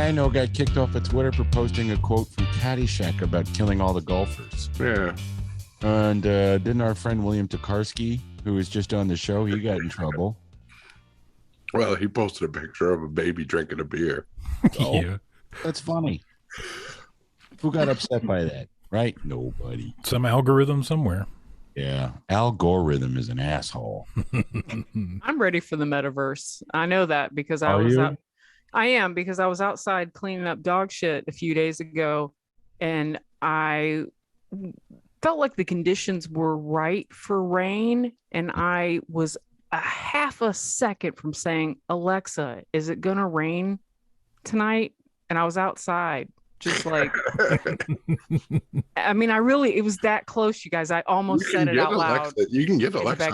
I know got kicked off of Twitter for posting a quote from Caddyshack about killing all the golfers. Yeah. And didn't our friend William Tokarski, who was just on the show, he got in trouble? Well, he posted a picture of a baby drinking a beer. Oh, yeah. That's funny. Who got upset by that? Right? Nobody. Some algorithm somewhere. Yeah. Algorithm is an asshole. I'm ready for the metaverse. I know that because I am because I was outside cleaning up dog shit a few days ago, and I felt like the conditions were right for rain, and I was a half a second from saying, Alexa, is it gonna rain tonight? And I was outside just like I mean, it was that close, you guys. I almost said it out loud. You can get Alexa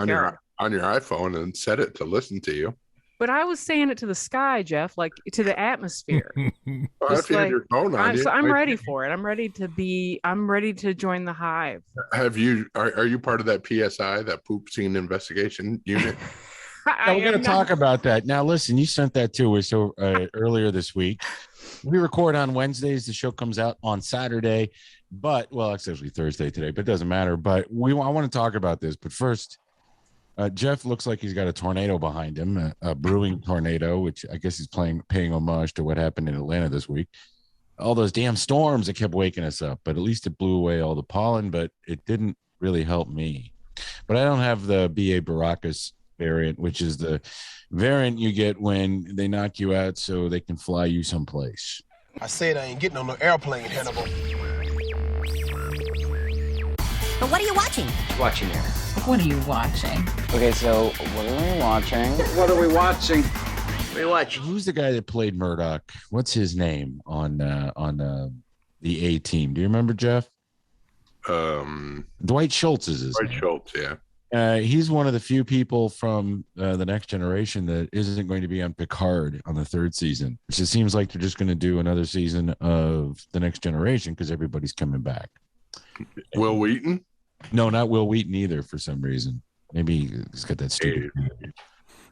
on your iPhone and set it to listen to you. But I was saying it to the sky, Jeff, like to the atmosphere. If you had your phone on, so I'm ready for it. I'm ready to join the hive. Are you part of that PSI, that poop scene investigation unit? We're going to talk about that. Now, listen, you sent that to us earlier this week. We record on Wednesdays. The show comes out on Saturday, but it's actually Thursday today, but it doesn't matter. But I want to talk about this. But first, Jeff looks like he's got a tornado behind him, a brewing tornado, which I guess he's paying homage to what happened in Atlanta this week. All those damn storms that kept waking us up, but at least it blew away all the pollen, but it didn't really help me. But I don't have the B.A. Baracus variant, which is the variant you get when they knock you out so they can fly you someplace. I said I ain't getting on no airplane, Hannibal. But what are you watching? Watching here. What are you watching? Okay, so what are we watching? What are we watching? What are you watching? Who's the guy that played Murdoch? What's his name on the A-Team? Do you remember, Jeff? Dwight Schultz is his name. Dwight Schultz, yeah. He's one of the few people from the Next Generation that isn't going to be on Picard on the third season. It just seems like they're just going to do another season of the Next Generation because everybody's coming back. Will Wheaton? No, not Will Wheaton either for some reason. Maybe he's got that stupid.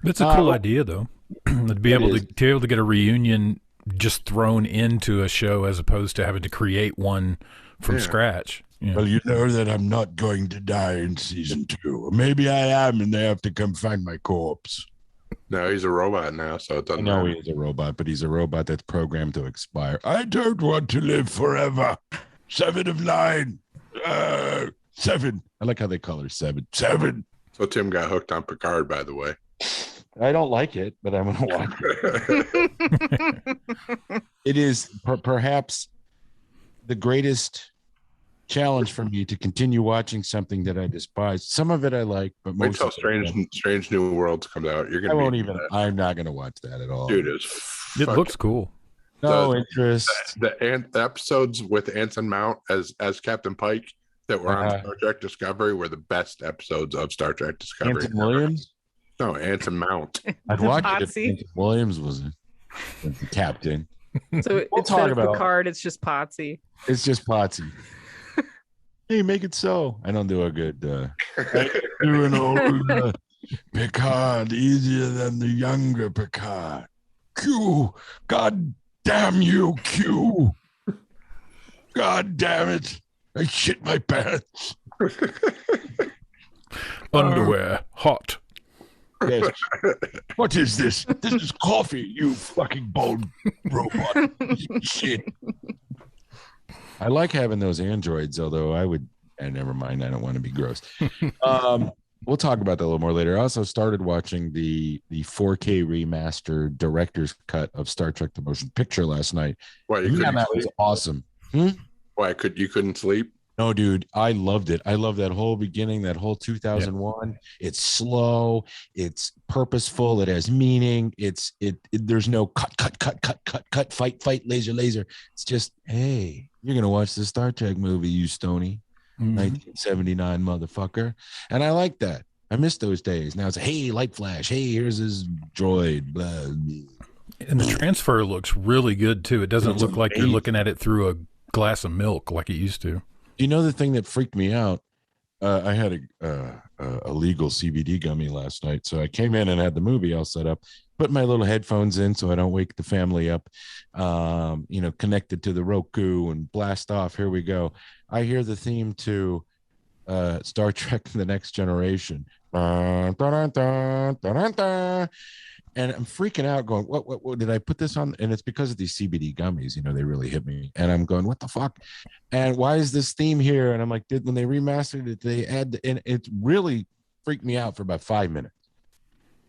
That's a cool idea, though. to be able to get a reunion just thrown into a show as opposed to having to create one from scratch. Yeah. Well, you know that I'm not going to die in season 2. Or maybe I am, and they have to come find my corpse. No, he's a robot now, so it doesn't matter. He is a robot, but he's a robot that's programmed to expire. I don't want to live forever. 7 of 9. 7. I like how they call her 7. 7. So Tim got hooked on Picard, by the way. I don't like it, but I'm going to watch it. It is perhaps the greatest challenge for me to continue watching something that I despise. Some of it I like, but most wait till Strange New Worlds comes out. I'm not going to watch that at all. Dude, it looks cool. No interest. The episodes with Anson Mount as Captain Pike that were on Star Trek Discovery were the best episodes of Star Trek Discovery. Anson Williams? No, Anson Mount. I'd watch it if Anson Williams was the captain. So it's not Picard, it's just Potsy. It's just Potsy. Hey, make it so. I don't do a good doing old Picard easier than the younger Picard. Q, God damn you, Q. God damn it. I shit my pants. Underwear, hot. Yes. What is this? This is coffee, you fucking bald robot. Shit. I like having those androids, although never mind. I don't want to be gross. We'll talk about that a little more later. I also started watching the 4K remastered director's cut of Star Trek: The Motion Picture last night. Why, that was awesome. Why, you couldn't sleep? No, dude, I loved it. I love that whole beginning, that whole 2001. Yeah. It's slow. It's purposeful. It has meaning. There's no cut, fight, laser. It's just, hey, you're going to watch the Star Trek movie, you stony. 1979 motherfucker. And I like that. I miss those days. Now it's, hey, light flash. Hey, here's his droid. Blah. And the transfer looks really good, too. It doesn't look like you're looking at it through a glass of milk like it used to. You know the thing that freaked me out? I had a legal CBD gummy last night, so I came in and had the movie all set up. put my little headphones in so I don't wake the family up, connected to the Roku and blast off. Here we go. I hear the theme to Star Trek The Next Generation. Dun, dun, dun, dun, dun, dun. And I'm freaking out going, what did I put this on? And it's because of these CBD gummies, they really hit me. And I'm going, what the fuck? And why is this theme here? And I'm like, when they remastered it, they add, and it really freaked me out for about 5 minutes.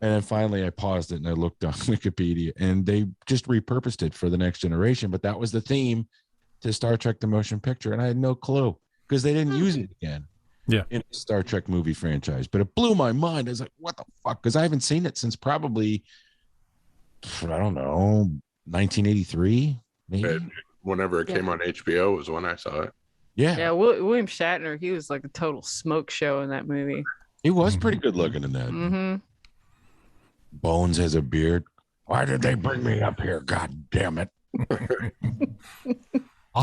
And then finally I paused it and I looked on Wikipedia and they just repurposed it for The Next Generation. But that was the theme to Star Trek The Motion Picture. And I had no clue because they didn't use it again. Yeah, in the Star Trek movie franchise, but it blew my mind. I was like, what the fuck? Because I haven't seen it since probably, I don't know, 1983, maybe. Whenever it came on HBO was when I saw it. Yeah, William Shatner, he was like a total smoke show in that movie. He was pretty good looking in that. Mm-hmm. Bones has a beard. Why did they bring me up here? God damn it.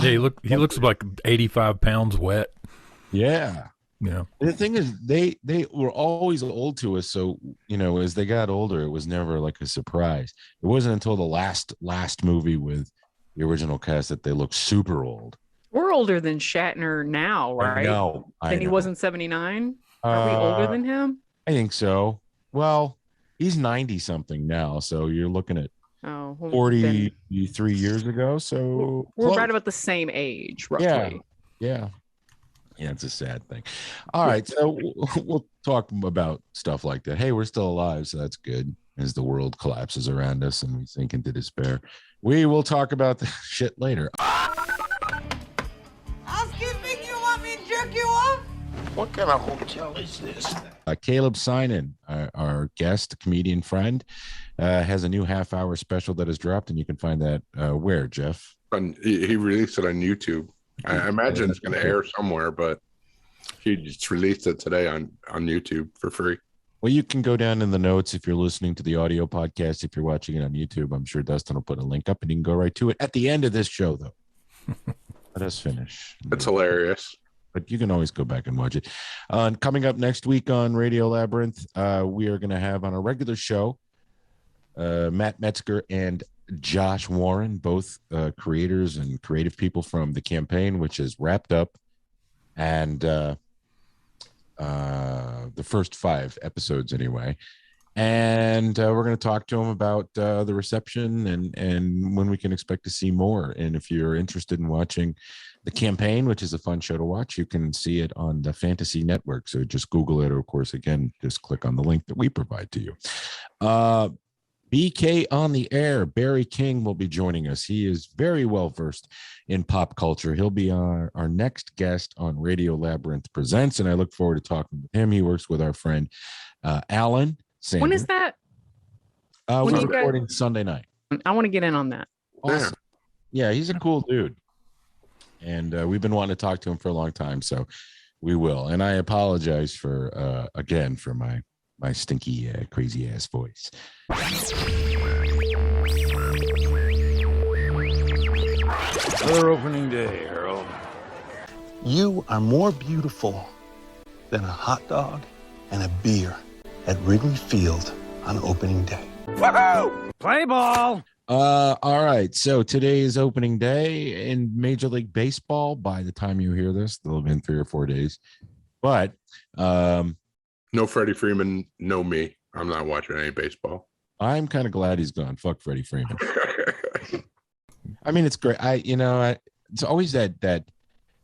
He looks like 85 pounds wet. Yeah. Yeah. And the thing is, they were always old to us. So, as they got older, it was never like a surprise. It wasn't until the last movie with the original cast that they looked super old. We're older than Shatner now, right? No. And he wasn't 79? Are we older than him? I think so. Well, he's 90 something now. So you're looking at 43 years ago. So we're right about the same age, roughly. Yeah. Yeah, it's a sad thing. All right, so we'll talk about stuff like that. Hey, we're still alive, so that's good. As the world collapses around us and we sink into despair, we will talk about the shit later. Housekeeping, you want me to jerk you off? What kind of hotel is this? Caleb Synan, our guest, comedian friend, has a new half-hour special that has dropped, and you can find that where, Jeff? He released it on YouTube. I imagine it's going to air somewhere, but he just released it today on YouTube for free. Well, you can go down in the notes if you're listening to the audio podcast. If you're watching it on YouTube, I'm sure Dustin will put a link up and you can go right to it at the end of this show, though. Let us finish. It's hilarious. But you can always go back and watch it. Coming up next week on Radio Labyrinth, we are going to have on a regular show Matt Metzger and Josh Warren, both creators and creative people from The Campaign, which is wrapped up, and the first 5 episodes anyway. And we're going to talk to them about the reception and when we can expect to see more. And if you're interested in watching The Campaign, which is a fun show to watch, you can see it on the Fantasy Network. So just Google it, or of course, again, just click on the link that we provide to you. BK on the air. Barry King will be joining us. He is very well versed in pop culture. He'll be our next guest on Radio Labyrinth Presents, and I look forward to talking with him. He works with our friend Alan Sanders. When is that? We're recording Sunday night. I want to get in on that. Awesome. Yeah, he's a cool dude, and we've been wanting to talk to him for a long time, so we will. And I apologize for again for my stinky, crazy ass voice. Another opening day, Harold. You are more beautiful than a hot dog and a beer at Wrigley Field on opening day. Woohoo! Play ball! All right. So today is opening day in Major League Baseball. By the time you hear this, there'll have been 3 or 4 days. But no Freddie Freeman, no me. I'm not watching any baseball. I'm kind of glad he's gone. Fuck Freddie Freeman. I mean, it's great. It's always that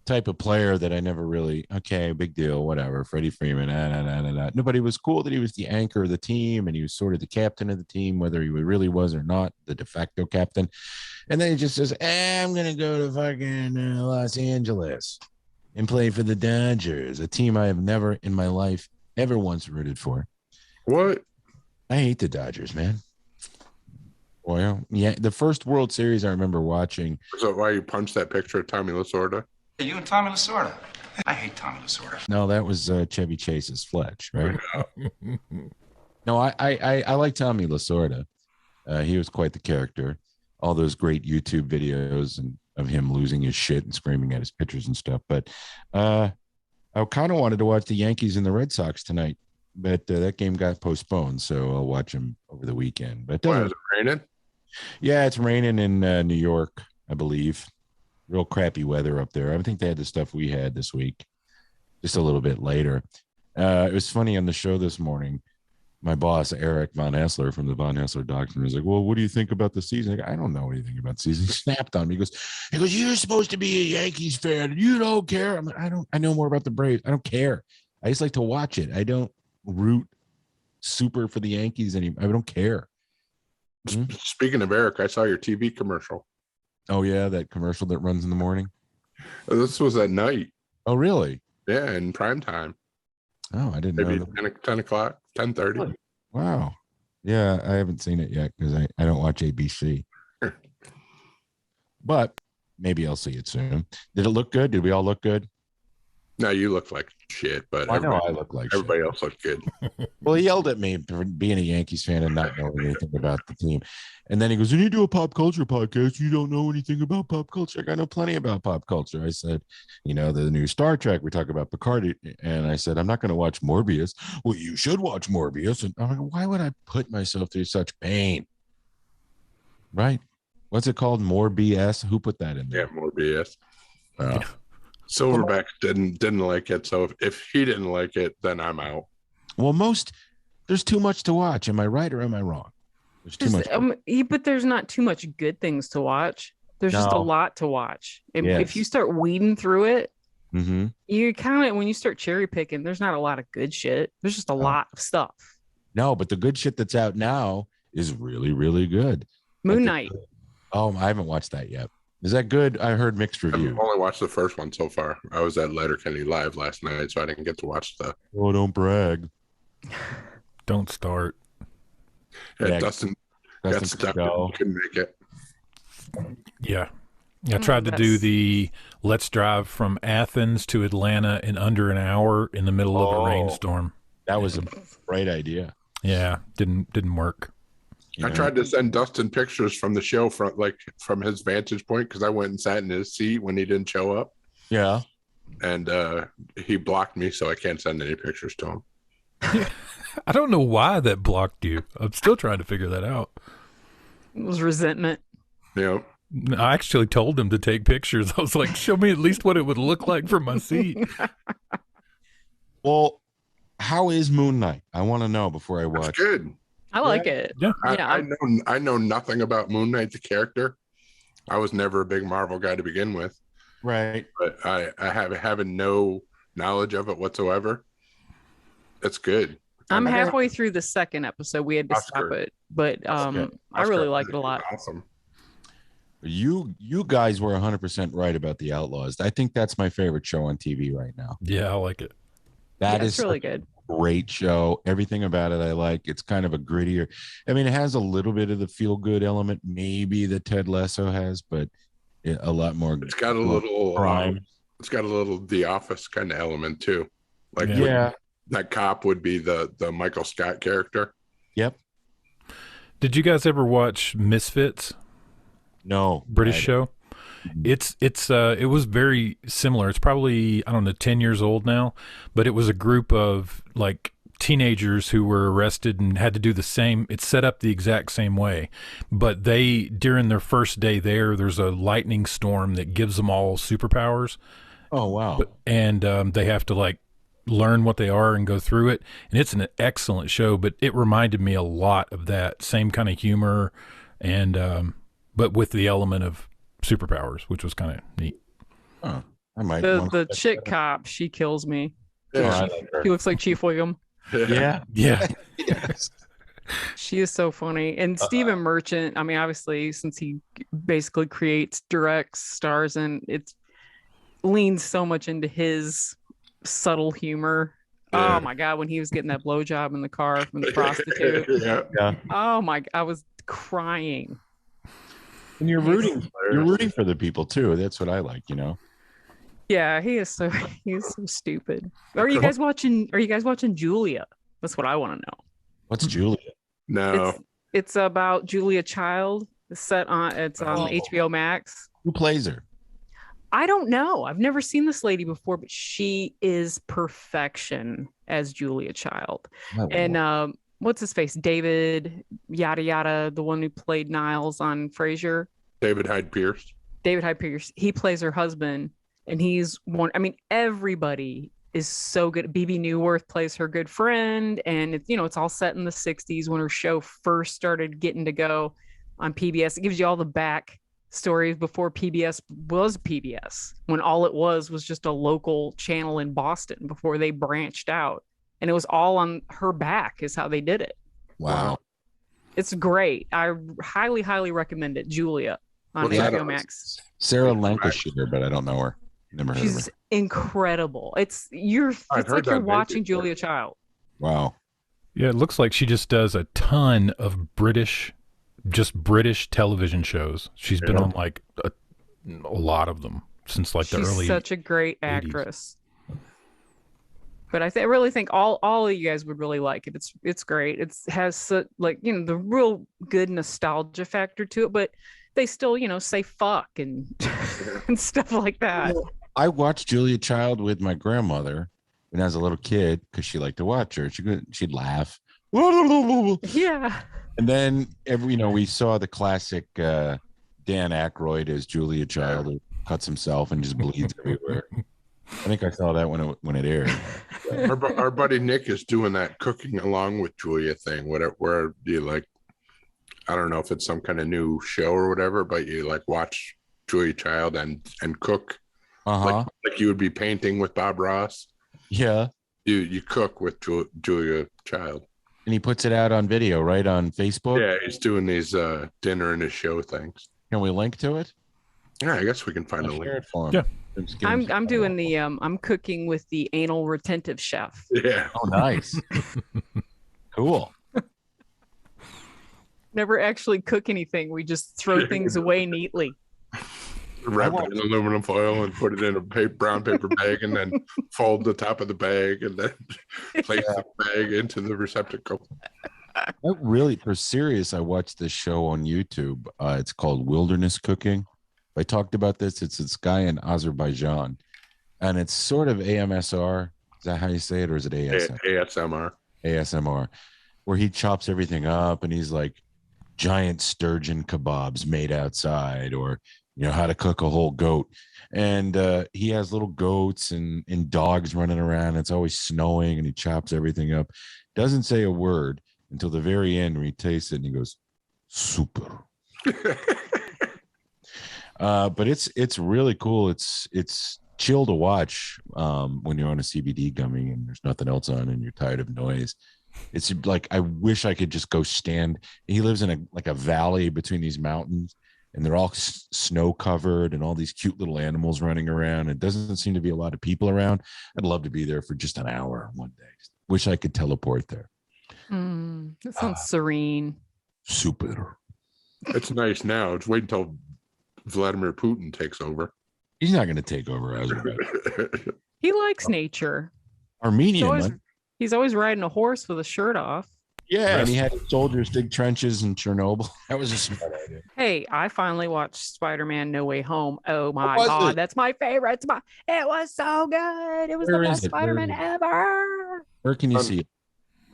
type of player that I never really, okay, big deal, whatever. Freddie Freeman, No, but it was cool that he was the anchor of the team and he was sort of the captain of the team, whether he really was or not, the de facto captain. And then he just says, I'm going to go to fucking Los Angeles and play for the Dodgers, a team I have never in my life ever once rooted for. What? I hate the Dodgers, man. Well, yeah, the first World Series I remember watching. Is that why you punched that picture of Tommy Lasorda? You and Tommy Lasorda. I hate Tommy Lasorda. No, that was Chevy Chase's Fletch, right? No, I like Tommy Lasorda. He was quite the character. All those great YouTube videos and of him losing his shit and screaming at his pitchers and stuff. But I kind of wanted to watch the Yankees and the Red Sox tonight. but that game got postponed, so I'll watch them over the weekend. But is it raining? Yeah, it's raining in New York, I believe. Real crappy weather up there. I think they had the stuff we had this week, just a little bit later. It was funny on the show this morning. My boss, Eric Von Hessler from the Von Hessler Doctrine, was like, well, what do you think about the season? I don't know anything about the season. He snapped on me. He goes, you're supposed to be a Yankees fan. And you don't care. I'm like, I know more about the Braves. I don't care. I just like to watch it. I don't root super for the Yankees anymore. I don't care. Speaking of Eric, I saw your TV commercial. Oh, yeah, that commercial that runs in the morning? This was at night. Oh, really? Yeah, in prime time. Oh, I didn't Maybe know. 10 o'clock, 10:30. Wow. Yeah, I haven't seen it yet because I don't watch ABC. But maybe I'll see it soon. Did it look good? Did we all look good? No, you look like shit, but I know I look like everybody shit. else looked good. Well, he yelled at me for being a Yankees fan and not knowing anything about the team. And then he goes, when you do a pop culture podcast, you don't know anything about pop culture. I know plenty about pop culture. I said, the new Star Trek, we talk about Picard. And I said, I'm not going to watch Morbius. Well, you should watch Morbius. And I'm like, why would I put myself through such pain? Right? What's it called? More BS? Who put that in there? Yeah, more BS. Silverback didn't like it. So if he didn't like it, then I'm out. Well, there's too much to watch. Am I right or am I wrong? There's too much. But there's not too much good things to watch. There's just a lot to watch. If you start weeding through it, you kind of, when you start cherry picking, there's not a lot of good shit. There's just a lot of stuff. No, but the good shit that's out now is really, really good. Moon Knight. Oh, I haven't watched that yet. Is that good? I heard mixed reviews. I've only watched the first one so far. I was at Letterkenny Live last night, so I didn't get to watch the. Oh, don't brag. Don't start. Yeah, Dustin got stuck. Couldn't make it. Yeah. I tried to do the let's drive from Athens to Atlanta in under an hour in the middle of a rainstorm. That was a great idea. Yeah, didn't work. I tried to send Dustin pictures from the show from his vantage point because I went and sat in his seat when he didn't show up. Yeah. And he blocked me, so I can't send any pictures to him. I don't know why that blocked you. I'm still trying to figure that out. It was resentment. Yeah. I actually told him to take pictures. I was like, show me at least what it would look like from my seat. Well, how is Moon Knight? I want to know before I watch. It's good. I like it. Yeah. I know nothing about Moon Knight, the character. I was never a big Marvel guy to begin with. Right. But I have no knowledge of it whatsoever. It's good. I'm halfway through the second episode. We had to stop it. But I really liked it a lot. Awesome. You guys were 100% right about the Outlaws. I think that's my favorite show on TV right now. Yeah, I like it. That is really good. Great show. Everything about it I like. It's kind of a grittier. I mean, it has a little bit of the feel good element, maybe that Ted Lasso has, but a lot more. It's got a little crime. It's got a little The Office kind of element too. Like that cop would be the Michael Scott character. Yep. Did you guys ever watch Misfits? No. British show? It was very similar. It's probably, 10 years old now, but it was a group of like teenagers who were arrested and had to do the same. It's set up the exact same way, but during their first day there's a lightning storm that gives them all superpowers. Oh, wow. And they have to like learn what they are and go through it. And it's an excellent show, but it reminded me a lot of that same kind of humor and, but with the element of superpowers, which was kind of neat. Oh, I might. The chick cop, she kills me. Yeah, she looks like Chief Willam. Yeah. Yes. She is so funny. And Stephen Merchant, I mean, obviously, since he basically creates, directs, stars, and it leans so much into his subtle humor. Yeah. Oh my God, when he was getting that blowjob in the car from the prostitute. Yeah. Oh my God, I was crying. And you're rooting for the people too. That's what I like, Yeah, he is so stupid. Are you guys watching Julia? That's what I want to know. What's Julia? No. It's about Julia Child. It's on HBO Max. Who plays her? I don't know. I've never seen this lady before, but she is perfection. as Julia Child. Oh. And what's his face? David yada yada, the one who played Niles on Frasier. David Hyde Pierce. He plays her husband, and he's one. I mean, everybody is so good. BB Newworth plays her good friend, and it's all set in the 60s when her show first started getting to go on PBS. It gives you all the back stories before PBS was PBS, when all it was just a local channel in Boston before they branched out, and it was all on her back is how they did it. Wow. It's great. I highly recommend it. Julia on HBO Max. Sarah Lancashire, but I don't know her. Never heard of her. She's incredible. It's like you're watching Julia Child. Wow. Yeah, it looks like she just does a ton of British television shows. She's been on like a lot of them since like the early. She's such a great actress. 80s. But I really think all of you guys would really like it. It's great. It has the real good nostalgia factor to it, but they still say fuck and and stuff like that. I watched Julia Child with my grandmother when I was a little kid because she liked to watch her. She'd laugh. Yeah. And then we saw the classic Dan Aykroyd as Julia Child who cuts himself and just bleeds everywhere. I think I saw that when it aired. Our buddy Nick is doing that cooking along with Julia thing. Where you like, I don't know if it's some kind of new show or whatever, but you like watch Julia Child and cook. Like you would be painting with Bob Ross. Yeah. You cook with Julia Child. And he puts it out on video, right, on Facebook? Yeah, he's doing these dinner and his show things. Can we link to it? Yeah, I guess we can find a link. Share it for him. Yeah. I'm doing the I'm cooking with the anal retentive chef. Yeah. Oh, nice. Cool. Never actually cook anything. We just throw things away neatly. Wrap it in aluminum foil and put it in a brown paper bag, and then fold the top of the bag, and then place the bag into the receptacle. For serious, I watched this show on YouTube. It's called Wilderness Cooking. I talked about this. It's this guy in Azerbaijan, and it's sort of AMSR. Is that how you say it, or is it ASMR? ASMR, where he chops everything up, and he's like giant sturgeon kebabs made outside, or how to cook a whole goat. And he has little goats and dogs running around. It's always snowing, and he chops everything up. Doesn't say a word until the very end where he tastes it, and he goes, super. But it's really cool. It's chill to watch when you're on a CBD gummy and there's nothing else on and you're tired of noise. It's like, I wish I could just go stand. He lives in a valley between these mountains, and they're all snow covered and all these cute little animals running around. It doesn't seem to be a lot of people around. I'd love to be there for just an hour one day. Wish I could teleport there. That sounds serene. Super. It's nice now. It's wait until Vladimir Putin takes over. He's not going to take over Azerbaijan. He likes nature. Armenian. He's always riding a horse with a shirt off. Yeah, and he had soldiers dig trenches in Chernobyl. That was a smart idea. Hey, I finally watched Spider-Man No Way Home. Oh my God, that's my favorite. It was so good. It was the best Spider-Man ever. Where can you see it?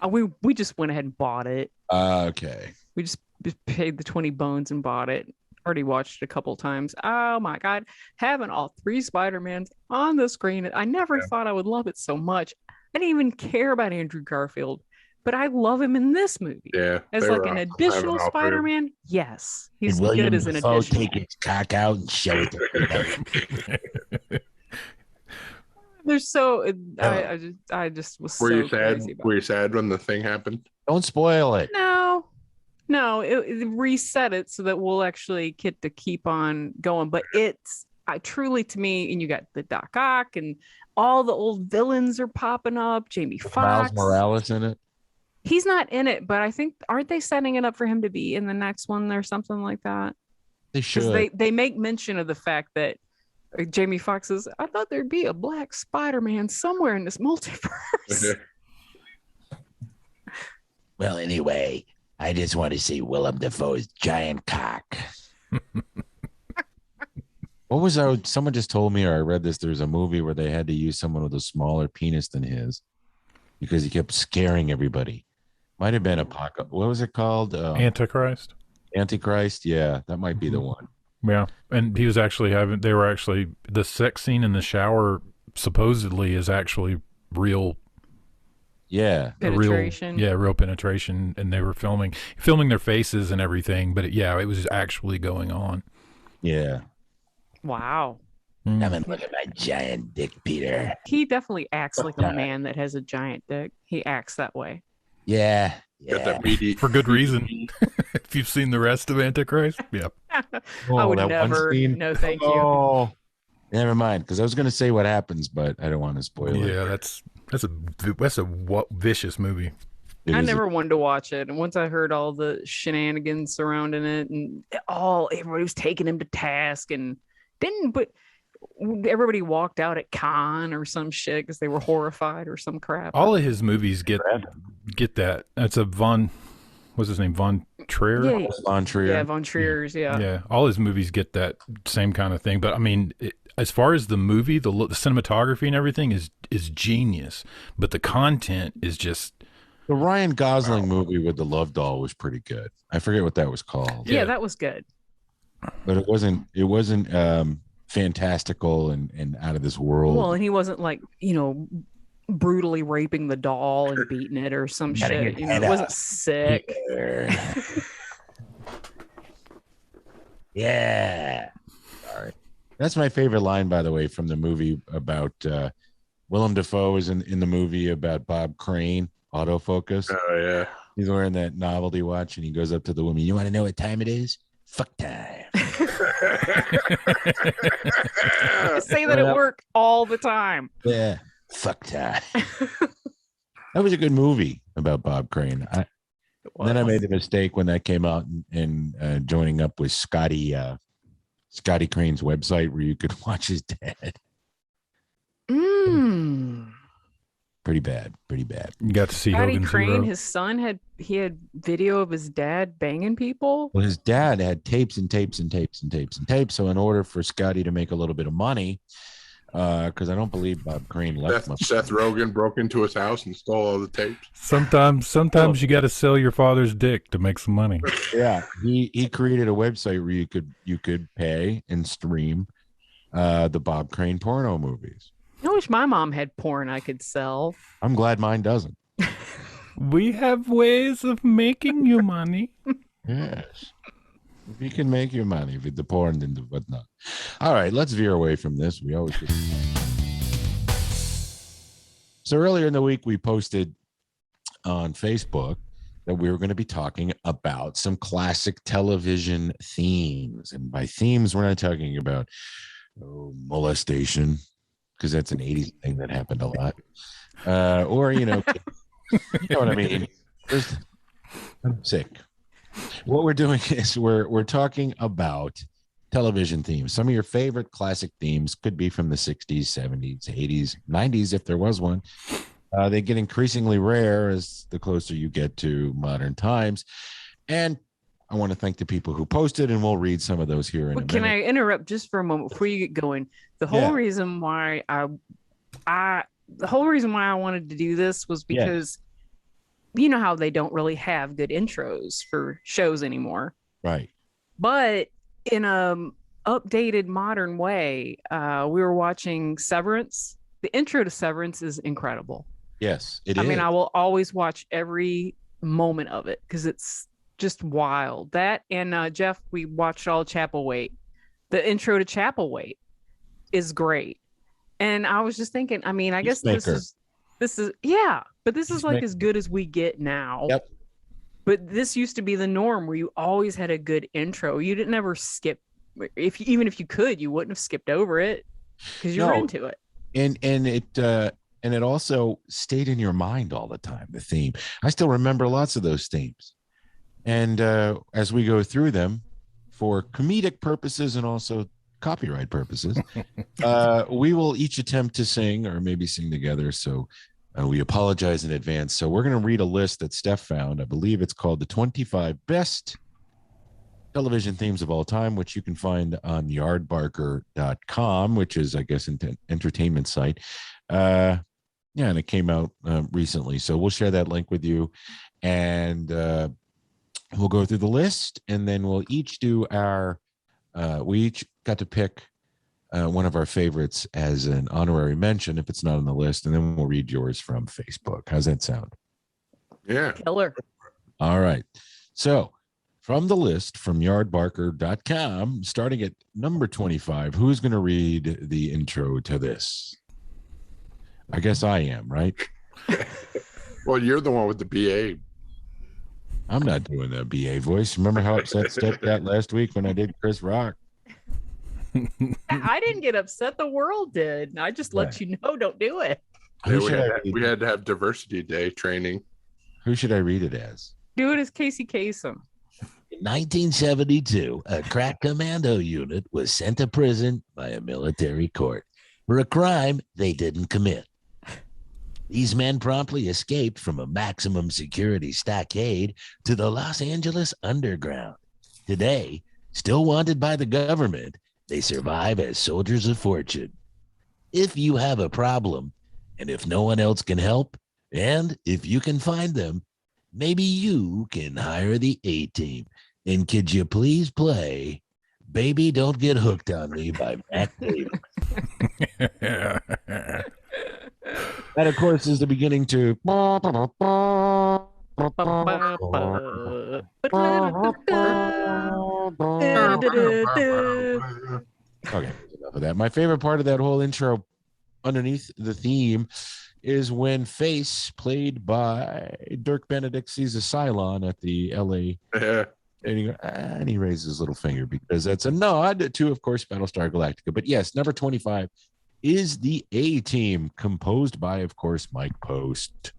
We just went ahead and bought it. Okay. We just paid the 20 bones and bought it. Already watched it a couple times. Oh my God, having all three Spider-Mans on the screen. I never thought I would love it so much. I didn't even care about Andrew Garfield, but I love him in this movie. Yeah, as like an additional Spider-Man. Yes, he's good as an addition. Take his cock out and show it to everybody. There's so I just was. Were you sad? Crazy about Were you sad when the thing happened? Don't spoil it. No, it reset it so that we'll actually get to keep on going. But it's truly, to me, and you got the Doc Ock and all the old villains are popping up. Jamie Foxx, Miles Morales in it. He's not in it, but I think aren't they setting it up for him to be in the next one or something like that? They should. They make mention of the fact that Jamie Foxx says, "I thought there'd be a black Spider-Man somewhere in this multiverse." Well, anyway, I just want to see Willam Defoe's giant cock. What was that? Someone just told me, or I read this. There's a movie where they had to use someone with a smaller penis than his. because he kept scaring everybody. Might have been Apocalypse. What was it called? Antichrist. Antichrist. Yeah, that might be the one. Yeah, and he was actually the sex scene in the shower supposedly is actually real. Yeah, penetration. Real penetration, and they were filming their faces and everything, but it was actually going on. Yeah. Wow. Come and look at my giant dick, Peter. He definitely acts like a man that has a giant dick. He acts that way. Yeah. Got that meaty for good reason. If you've seen the rest of Antichrist, yeah. I would never. No, thank you. Oh, never mind. Because I was going to say what happens, but I don't want to spoil it. Yeah, that's a vicious movie. I never wanted to watch it, and once I heard all the shenanigans surrounding it, and everybody was taking him to task, and everybody walked out at Cannes or some shit because they were horrified or some crap. All of his movies get that. That's what's his name? Von Trier? Yeah. Von Trier. Yeah, Von Trier's, yeah. Yeah, all his movies get that same kind of thing. But I mean, as far as the movie, the cinematography and everything is genius, but the content is just... The Ryan Gosling movie with the love doll was pretty good. I forget what that was called. Yeah, that was good. But it wasn't fantastical and out of this world. Well, and he wasn't like, brutally raping the doll and beating it or some shit. It wasn't sick. Yeah. Sorry. That's my favorite line, by the way, from the movie about Willam Defoe is in the movie about Bob Crane, autofocus. Oh, yeah. He's wearing that novelty watch and he goes up to the woman. You want to know what time it is? Fuck time. I say that at work all the time. Yeah. Fuck time. That was a good movie about Bob Crane. Then I made the mistake when that came out and joining up with Scotty Crane's website where you could watch his dad. Pretty bad. You got to see Scotty Hogan's Crane, Hero. his son had video of his dad banging people. Well, his dad had tapes and tapes and tapes and tapes and tapes. So in order for Scotty to make a little bit of money, because I don't believe Bob Crane left much. Seth Rogen broke into his house and stole all the tapes. Sometimes you got to sell your father's dick to make some money. Yeah, he created a website where you could pay and stream the Bob Crane porno movies. I wish my mom had porn I could sell. I'm glad mine doesn't. We have ways of making you money. Yes. If you can make your money with the porn and the whatnot. All right, let's veer away from this. We always do. So earlier in the week, we posted on Facebook that we were going to be talking about some classic television themes. And by themes, we're not talking about molestation, because that's an 80s thing that happened a lot. Or, you know what I mean? I'm sick. What we're doing is we're talking about television themes. Some of your favorite classic themes could be from the 60s, 70s, 80s, 90s, if there was one. They get increasingly rare as the closer you get to modern times. And I want to thank the people who posted, and we'll read some of those here in a minute. Can I interrupt just for a moment before you get going? The whole reason why I wanted to do this was because you know how they don't really have good intros for shows anymore. Right. But in a updated modern way, we were watching Severance. The intro to Severance is incredible. Yes, it is. I mean, I will always watch every moment of it because it's just wild. That and Jeff, we watched all Chapelwaite. The intro to Chapelwaite is great. And I was just thinking, I mean, I guess this is but this is like as good as we get now. Yep. But this used to be the norm where you always had a good intro. You didn't ever skip. Even if you could, you wouldn't have skipped over it because you were into it. And it also stayed in your mind all the time. The theme. I still remember lots of those themes. And as we go through them for comedic purposes and also copyright purposes, we will each attempt to sing or maybe sing together. So we apologize in advance. So we're going to read a list that Steph found. I believe it's called the 25 best television themes of all time, which you can find on yardbarker.com, which is, I guess, an entertainment site. Yeah, and it came out recently. So we'll share that link with you, and we'll go through the list, and then we'll each do our. We each got to pick one of our favorites as an honorary mention if it's not on the list, and then we'll read yours from Facebook. How's that sound? Yeah. Killer. All right. So from the list from yardbarker.com, starting at number 25, who's going to read the intro to this? I guess I am, right? Well, you're the one with the BA. I'm not doing that BA voice. Remember how upset Steph got last week when I did Chris Rock? I didn't get upset. The world did. I just let you know, don't do it. Yeah, we had to have diversity day training. Who should I read it as? Do it as Casey Kasem. In 1972, a crack commando unit was sent to prison by a military court for a crime they didn't commit. These men promptly escaped from a maximum security stockade to the Los Angeles underground. Today, still wanted by the government, they survive as soldiers of fortune. If you have a problem, and if no one else can help, and if you can find them, maybe you can hire the A-Team. And could you please play Baby Don't Get Hooked on Me by Mac Davis? That, of course, is the beginning to. Okay, enough of that. My favorite part of that whole intro underneath the theme is when Face, played by Dirk Benedict, sees a Cylon at the LA. And he raises his little finger because that's a nod to, of course, Battlestar Galactica. But yes, number 25 is the A-Team, composed by, of course, Mike Post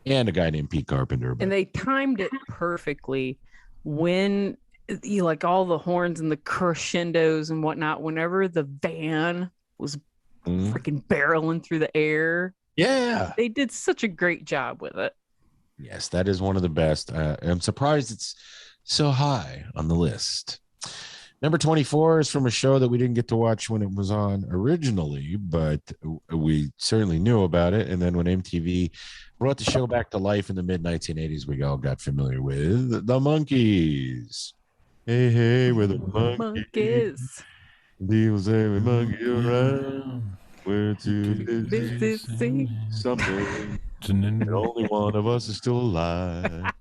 and a guy named Pete Carpenter. And they timed it perfectly when you like all the horns and the crescendos and whatnot. Whenever the van was freaking barreling through the air. Yeah. They did such a great job with it. Yes, that is one of the best. I'm surprised it's so high on the list. Number 24 is from a show that we didn't get to watch when it was on originally, but we certainly knew about it. And then when MTV brought the show back to life in the mid-1980s, we all got familiar with The Monkees. Hey, hey, we're the Monkees. Deals every monkey around. We're too busy to something. And only one of us is still alive.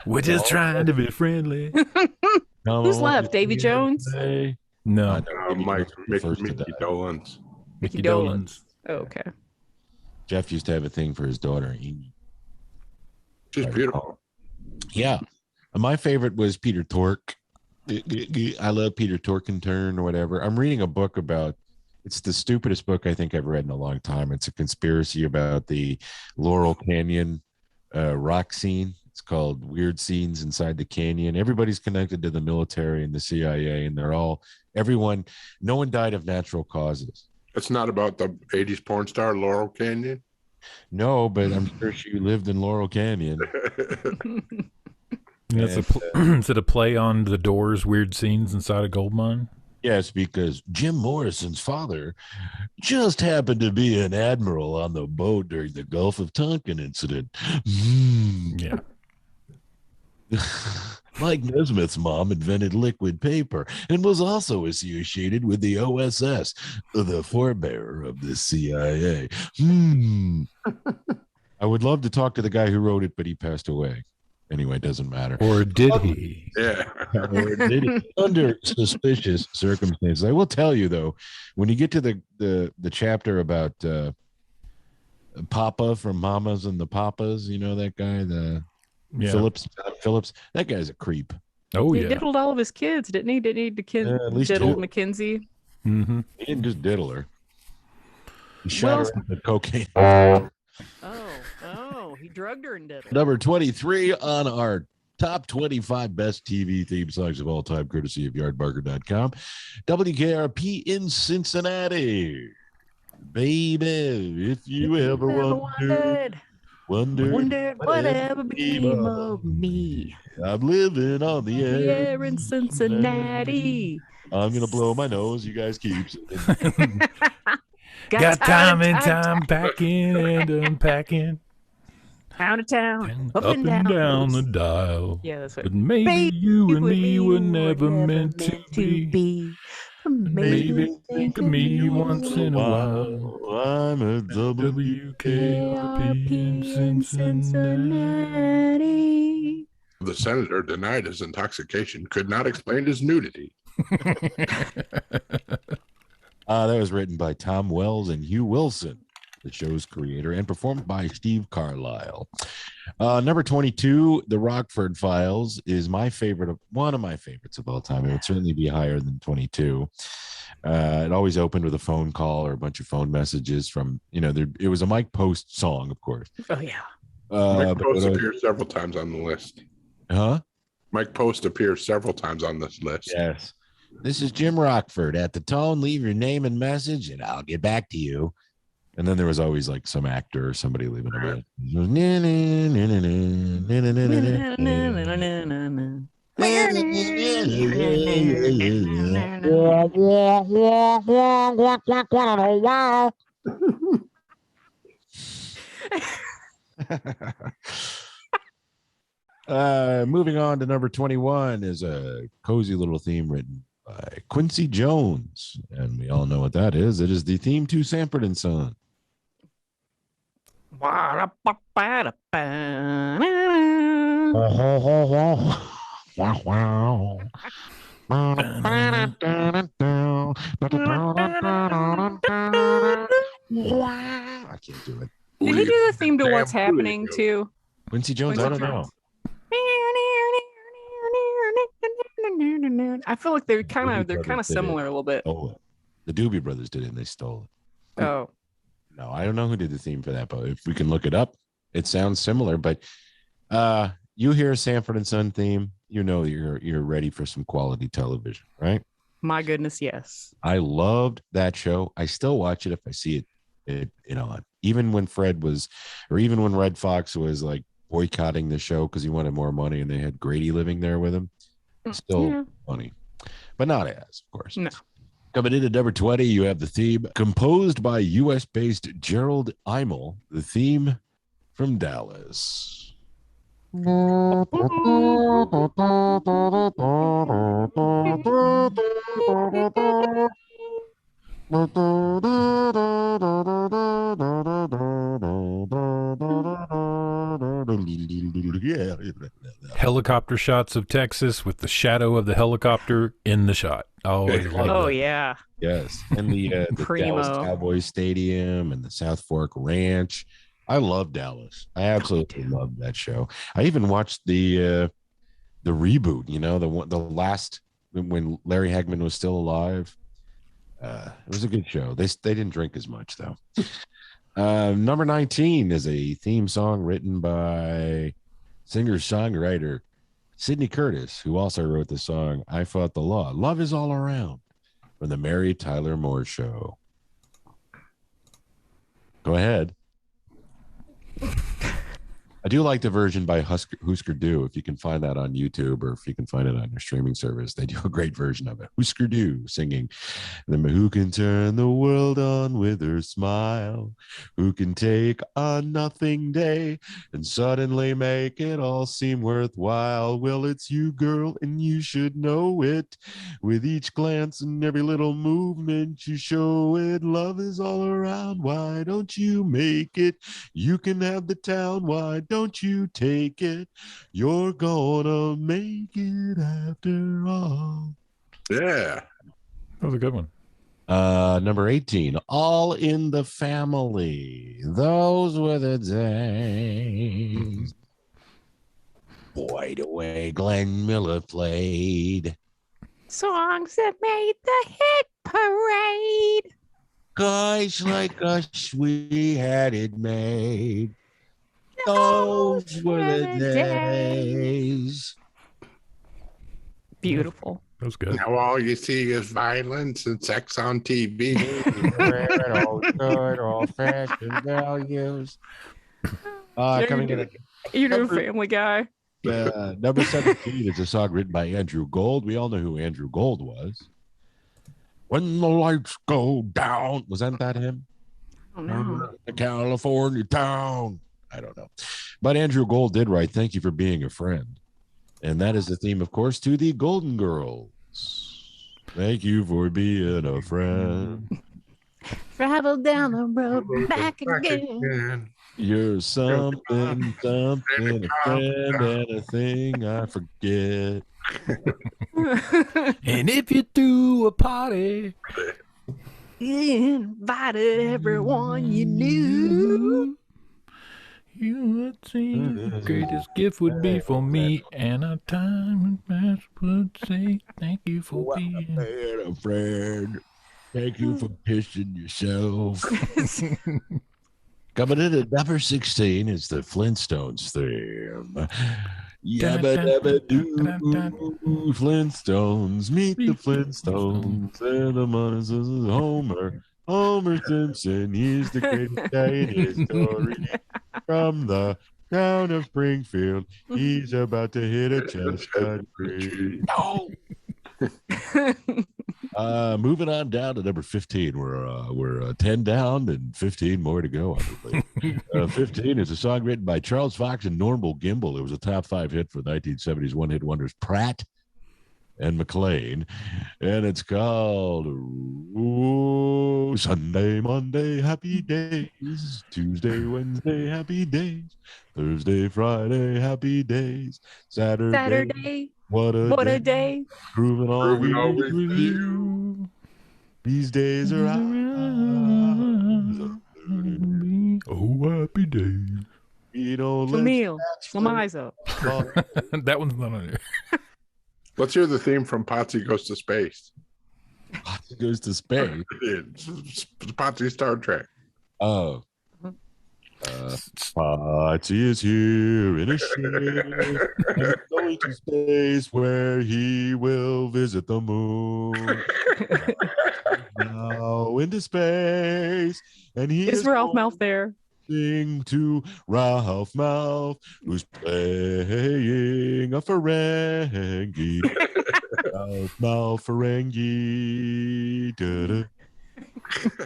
We're just trying to be friendly. Who's left? Davy Jones? No. Mickey Dolenz. Mickey Dolenz. Oh, okay. Jeff used to have a thing for his daughter, Amy. She's beautiful. Yeah. My favorite was Peter Tork. I love Peter Torkington or whatever. I'm reading a book about, it's the stupidest book I think I've read in a long time. It's a conspiracy about the Laurel Canyon rock scene. It's called Weird Scenes Inside the Canyon. Everybody's connected to the military and the CIA, and no one died of natural causes. It's not about the 80s porn star Laurel Canyon? No, but I'm sure she lived in Laurel Canyon. Is it a play on the Doors' Weird Scenes Inside a Gold Mine? Yes, because Jim Morrison's father just happened to be an admiral on the boat during the Gulf of Tonkin incident. Yeah. Mike Nesmith's mom invented liquid paper and was also associated with the OSS, the forebearer of the CIA. I would love to talk to the guy who wrote it, but he passed away. Anyway, it doesn't matter. Or did he? Yeah. Or did he? Under suspicious circumstances. I will tell you, though, when you get to the chapter about Papa from Mamas and the Papas, you know that guy, Phillips, that guy's a creep. Oh, he diddled all of his kids, didn't he? Didn't he diddle Mackenzie? Mm-hmm. He didn't just diddle her. He shot her with cocaine. Oh, he drugged her and diddled. Number 23 on our top 25 best TV theme songs of all time, courtesy of Yardbarker.com. WKRP in Cincinnati. Baby, if you ever wondered whatever became of me. I'm living on the air in Cincinnati. I'm gonna blow my nose. You guys keep singing. Got time and time packing and unpacking. Town to town, Up and down the dial. Yeah, that's right. But maybe you and me were never meant to be. Maybe think of me once in a while. I'm a WKRP in Cincinnati. The senator denied his intoxication, could not explain his nudity. That was written by Tom Wells and Hugh Wilson, the show's creator, and performed by Steve Carlisle. Number 22, The Rockford Files, is one of my favorites of all time. It would certainly be higher than 22. It always opened with a phone call or a bunch of phone messages from, it was a Mike Post song, of course. Oh, yeah. Mike Post appears several times on the list. Huh? Mike Post appears several times on this list. Yes. This is Jim Rockford. At the tone, leave your name and message, and I'll get back to you. And then there was always like some actor or somebody leaving a message. Moving on to number 21 is a cozy little theme written by Quincy Jones, and we all know what that is. It is the theme to Sanford and Son. I can't do it. Did he do the theme to What's Happening too? Quincy Jones, I don't know. I feel like they're kind of similar a little bit. Oh, the Doobie Brothers did it and they stole it. Oh. No, I don't know who did the theme for that, but if we can look it up, it sounds similar. But you hear a Sanford and Son theme, you're ready for some quality television, right? My goodness, yes. I loved that show. I still watch it if I see it on. Even when Red Fox was like boycotting the show because he wanted more money and they had Grady living there with him. Still funny, but not as, of course. No. Coming in at number 20, you have the theme composed by U.S.-based Gerald Imel, the theme from Dallas. Helicopter shots of Texas with the shadow of the helicopter in the shot. Oh, yeah. Yes. And the Dallas Cowboys Stadium and the South Fork Ranch. I love Dallas. I absolutely love that show. I even watched the reboot, the last when Larry Hagman was still alive. It was a good show. They didn't drink as much though. Number 19 is a theme song written by singer-songwriter Sidney Curtis, who also wrote the song I Fought the Law. Love is All Around from the Mary Tyler Moore Show. Go ahead. I do like the version by Husker Du. If you can find that on YouTube or if you can find it on your streaming service, they do a great version of it. Husker Du singing, who can turn the world on with her smile, who can take a nothing day and suddenly make it all seem worthwhile. Well, it's you, girl, and you should know it. With each glance and every little movement, you show it. Love is all around. Why don't you make it? You can have the town. Why don't you take it? You're gonna make it after all. Yeah. That was a good one. Number 18, All in the Family. Those were the days. Boy, the way Glenn Miller played songs that made the hit parade. Guys like us, we had it made. Those were the days. Beautiful. That was good. Now all you see is violence and sex on TV. All good, old-fashioned values. Coming in. You're doing Family Guy. Number 17 is a song written by Andrew Gold. We all know who Andrew Gold was. When the lights go down. Was that him? Oh, no. California town. I don't know. But Andrew Gold did write, "Thank you for being a friend." And that is the theme, of course, to the Golden Girls. Thank you for being a friend. Travel down the road, back again. You're something, a friend, and a thing I forget. And if you do a party, you invited everyone you knew. You would see the greatest gift would be for me, and a time and past would say thank you for being a friend. Thank you for pissing yourself. Coming in at number 16 is the Flintstones theme. Yabba dabba doo. Flintstones, meet the Flintstones. And the money says Homer Simpson. He's the greatest guy in history. From the town of Springfield, he's about to hit a chestnut tree. No. Moving on down to number 15. We're 10 down and 15 more to go, I believe. 15 is a song written by Charles Fox and Normal Gimbel. It was a top 5 hit for 1970s one-hit wonders Pratt and McLean, and it's called Sunday, Monday, Happy Days, Tuesday, Wednesday, Happy Days, Thursday, Friday, Happy Days, Saturday. What a day. Proving all we with you. These days are ours. Oh, happy days. You don't Camille, some eyes up. That one's not on there. Let's hear the theme from Potsy Goes to Space. Potsy Goes to Space? It's Potsy Star Trek. Oh. Potsy is here in a ship, going to space where he will visit the moon. Now into space, and he is Ralph Mouth there. To Ralph Mouth, who's playing a Ferengi. Ralph Mouth Ferengi. Da-da.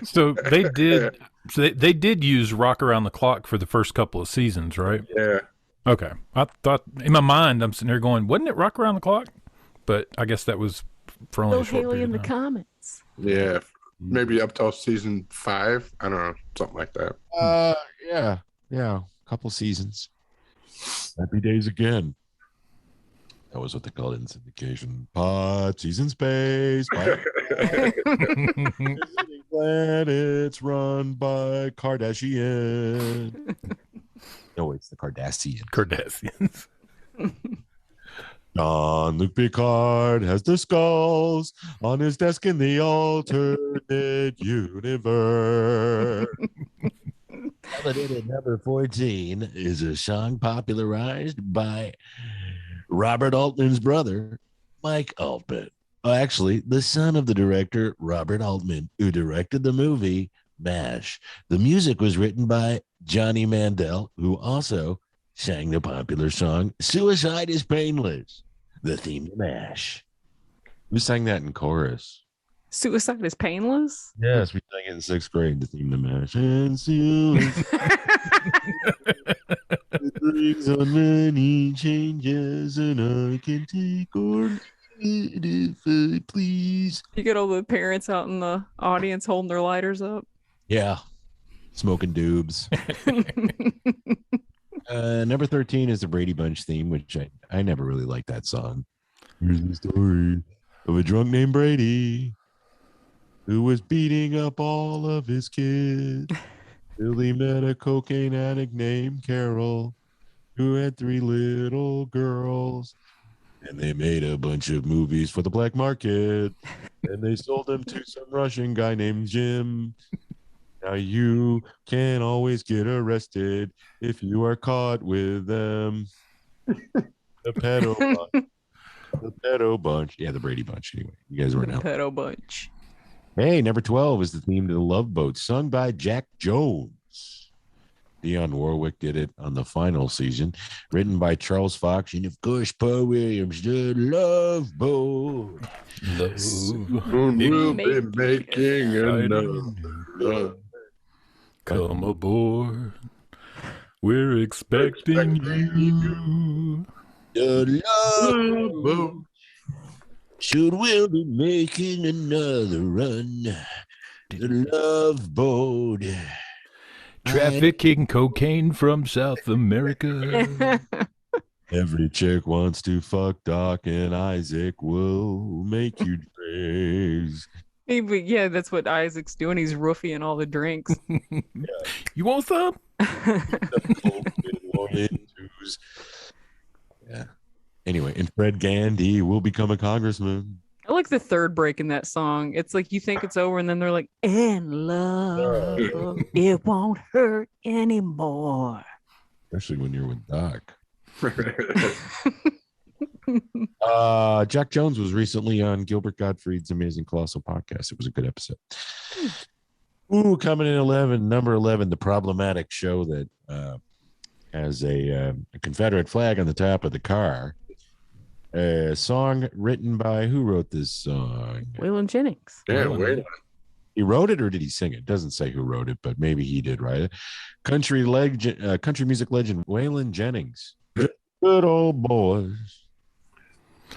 So they did use Rock Around the Clock for the first couple of seasons, right? Yeah. Okay. I thought in my mind I'm sitting there going, wasn't it Rock Around the Clock? But I guess that was for only a short Haley period in the of time. comments. Yeah. Maybe up till season 5. I don't know, something like that. Yeah. A couple seasons. Happy Days again. That was what they called it in syndication. Potsy's in space. Planets run by Kardashian. No, it's the Kardashians. Jean-Luc Picard has the skulls on his desk in the alternate universe. Number 14 is a song popularized by Robert Altman's brother, Mike Altman. Actually, the son of the director, Robert Altman, who directed the movie MASH. The music was written by Johnny Mandel, who also sang the popular song Suicide is Painless, the theme to MASH. Who sang that in chorus? Suicide is Painless? Yes, we sang it in 6th grade, the theme to MASH. And suicide brings on many changes, and I can take or if I please. You get all the parents out in the audience holding their lighters up. Yeah, smoking doobs. Number 13 is the Brady Bunch theme, which I never really liked that song. Here's the story of a drunk named Brady who was beating up all of his kids till he met a cocaine addict named Carol who had 3 little girls. And they made a bunch of movies for the black market. And they sold them to some Russian guy named Jim. Now you can always get arrested if you are caught with them. The pedo bunch. The pedo bunch. Yeah, the Brady Bunch. Anyway, you guys were now. Pedo bunch. Hey, number 12 is the theme to the Love Boat, sung by Jack Jones. Dionne Warwick did it on the final season, written by Charles Fox and, of course, Paul Williams. The Love Boat. We'll be making another love. Come aboard. We're expecting you. The love boat. Should we'll be making another run. The love boat. Trafficking cocaine from South America. Every chick wants to fuck Doc, and Isaac will make you praise. Yeah, that's what Isaac's doing. He's roofing all the drinks. You want some? Yeah. Anyway, and Fred Gandy will become a congressman. I like the third break in that song. It's like you think it's over, and then they're like, "And love, it won't hurt anymore." Especially when you're with Doc. Jack Jones was recently on Gilbert Gottfried's Amazing Colossal Podcast. It was a good episode. Ooh, coming in number 11, the problematic show that has a Confederate flag on the top of the car. A song written by, who wrote this song? Willam Jennings. Yeah, Willam. He wrote it, or did he sing it? Doesn't say who wrote it, but maybe he did write it. Country music legend Waylon Jennings. Good old boys.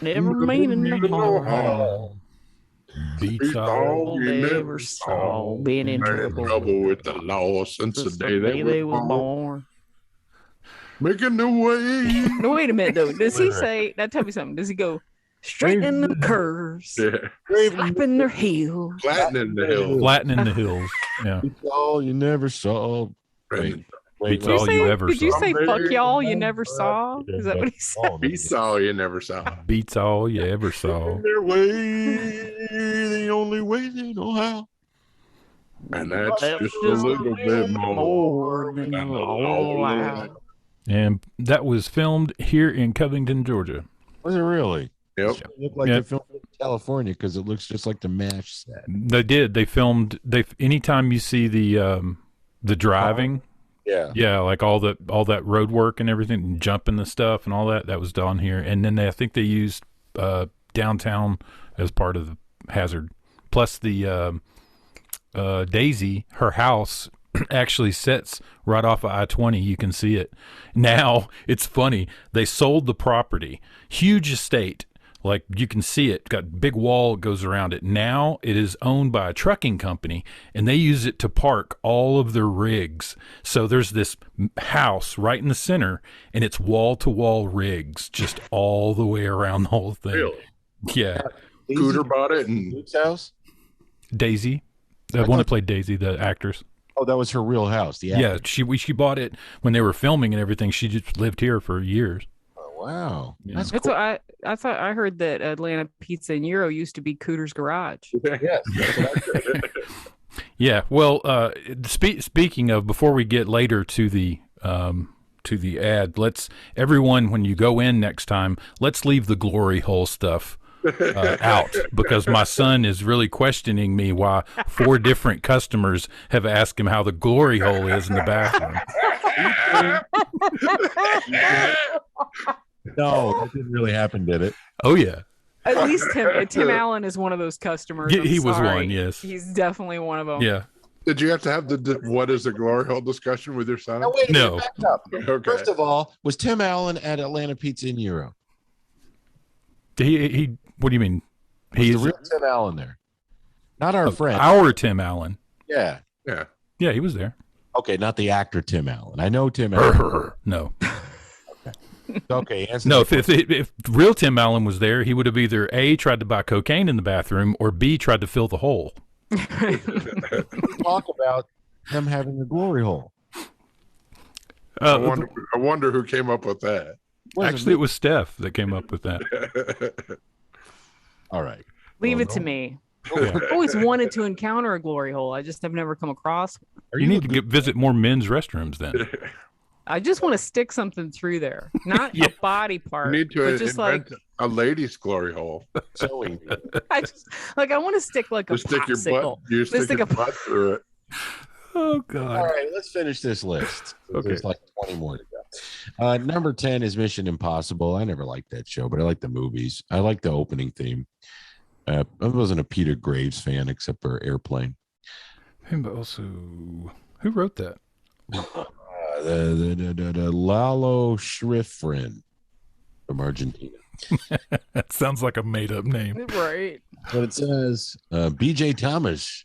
Never meaning no harm. Beats all you never saw. Been in trouble with the law since the day they were born. Making the way. No, wait a minute though. Does he say? Now tell me something. Does he go straightening the curves, slapping their heels, Flattening the hills? Flattening the hills. Yeah. Beats all you never saw. Beats all you ever Did you saw. say fuck y'all you never saw? Is that what he said? Beats all you never saw. Beats all you ever saw. Their way, the only way they know how. And that's just a little bit more than than a a law. And that was filmed here in Covington, Georgia. Was it really? Yep. It looked like they filmed it in California because it looks just like the MASH set. They did. They filmed. Anytime you see the driving, yeah, like all that road work and everything, and jumping the stuff and all that was done here. And then I think they used downtown as part of the hazard. Plus the Daisy, her house actually sits right off of I-20. You can see it. Now, it's funny. They sold the property. Huge estate. Like, you can see it. Got big wall goes around it. Now, it is owned by a trucking company, and they use it to park all of their rigs. So there's this house right in the center, and it's wall-to-wall rigs just all the way around the whole thing. Really? Yeah. Cooter bought it and Luke's house? Daisy. The one that played Daisy, the actress. Oh, that was her real house. Yeah, she bought it when they were filming and everything. She just lived here for years. Oh, wow. Yeah. That's cool. what I thought. I heard that Atlanta Pizza and Euro used to be Cooter's Garage. Yes, that's what I heard. Yeah. Well, speaking of, before we get later to the ad, let's everyone, when you go in next time, let's leave the glory hole stuff out, because my son is really questioning me why 4 different customers have asked him how the glory hole is in the bathroom. No, that didn't really happen, did it? Oh yeah. At least Tim Allen is one of those customers. Yeah, he was sorry. one. Yes, He's definitely one of them. yeah. did you have to have the what is the glory hole discussion with your son? Now, wait a No. minute, back up. Okay. First of all, was Tim Allen at Atlanta Pizza and Euro? He what do you mean? Was He's the real Tim Allen there? Not our friend. our Tim Allen. Yeah. Yeah. Yeah, he was there. Okay, not the actor Tim Allen. I know Tim Allen. No. Okay. Answer No, the if real Tim Allen was there, he would have either A, tried to buy cocaine in the bathroom, or B, tried to fill the hole. talk about him having a glory hole. I wonder who came up with that. Actually, it was Steph that came up with that. All right. Leave Well, it to no. me. Yeah. I've always wanted to encounter a glory hole. I just have never come across one. You need to visit more men's restrooms then. I just want to stick something through there, not Yeah. a body part. You need to but just invent like a lady's glory hole. Sewing. I just like I want to stick like a Just stick your butt. popsicle. You Let's stick your butt through it. Oh All God. right, let's finish this list. Okay. There's like 20 more to go. Number 10 is Mission Impossible. I never liked that show, but I like the movies. I like the opening theme. I wasn't a Peter Graves fan except for Airplane. And also, Who wrote that? The Lalo Schifrin from Argentina. That sounds like a made-up name. Right. But it says, BJ Thomas,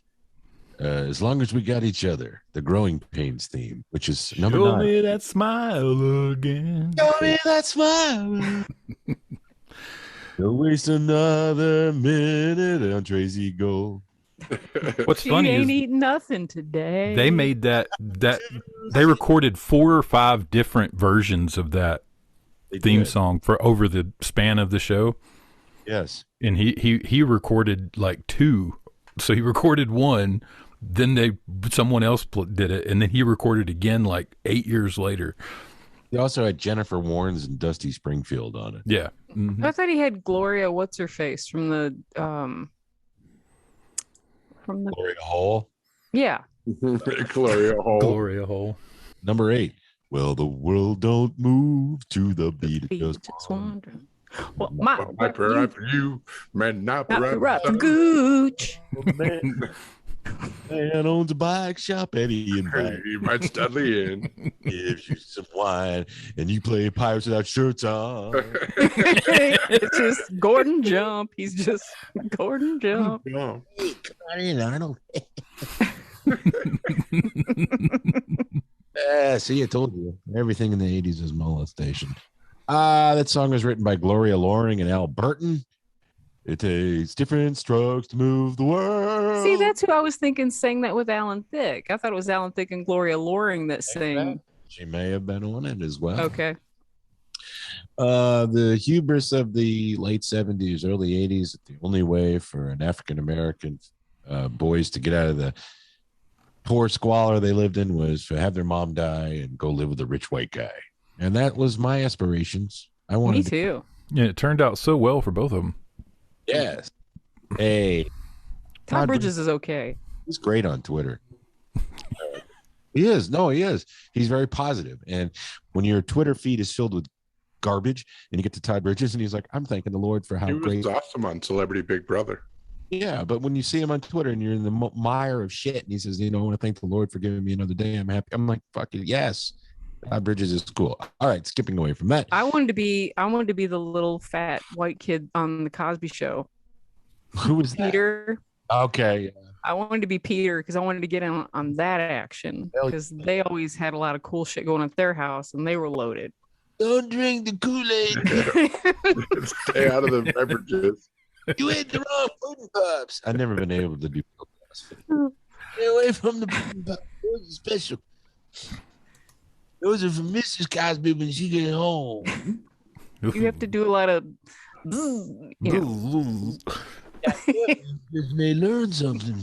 as long as we got each other, the Growing Pains theme, which is number 9. Show me that smile again. Show me that smile. Don't waste another minute on Tracy Gold. What's She funny ain't is eating nothing today. they made that they recorded 4 or 5 different versions of that theme song for over the span of the show. Yes. And he recorded like 2. So he recorded 1, then someone else did it, and then he recorded again like 8 years later. He also had Jennifer Warnes and Dusty Springfield on it. Yeah. Mm-hmm. I thought he had Gloria, what's her face from the Gloria Hall. Yeah. Gloria Hall. Gloria Hole. Number 8. Well, the world don't move to the beat of just wandering. Well, my prayer for you, man, not right for Gooch. Man owns a bike shop, Eddie and He might Studley in. gives you some wine, and you play pirates without shirts on. It's just Gordon Jump. He's just Gordon Jump. Yeah. Arnold. See, I told you. Everything in the 80s is molestation. That song was written by Gloria Loring and Al Burton. It takes different strokes to move the world. See, that's who I was thinking sang that with Alan Thicke. I thought it was Alan Thicke and Gloria Loring that sang. She may have been on it as well. Okay. The hubris of the late 70s, early 80s, the only way for an African-American boys to get out of the poor squalor they lived in was to have their mom die and go live with a rich white guy. And that was my aspirations. I wanted Me too. Yeah, it turned out so well for both of them. Yes. Hey. Todd Bridges is okay. He's great on Twitter. He is. No, he is. He's very positive. And when your Twitter feed is filled with garbage and you get to Todd Bridges and he's like, I'm thanking the Lord for how He was great. awesome on Celebrity Big Brother. Yeah, but when you see him on Twitter and you're in the mire of shit and he says, I want to thank the Lord for giving me another day. I'm happy. I'm like, fuck it. Yes. Todd Bridges is cool. All right, skipping away from that. I wanted to be the little fat white kid on the Cosby Show. Who was Peter? That? Okay. I wanted to be Peter because I wanted to get in on that action because they always had a lot of cool shit going at their house and they were loaded. Don't drink the Kool-Aid. Stay out of the beverages. You ate the wrong pudding pops. I've never been able to do Stay away from the pudding pops. Those are special. Those are for Mrs. Cosby when she gets home. You have to do a lot of. Just may learn something.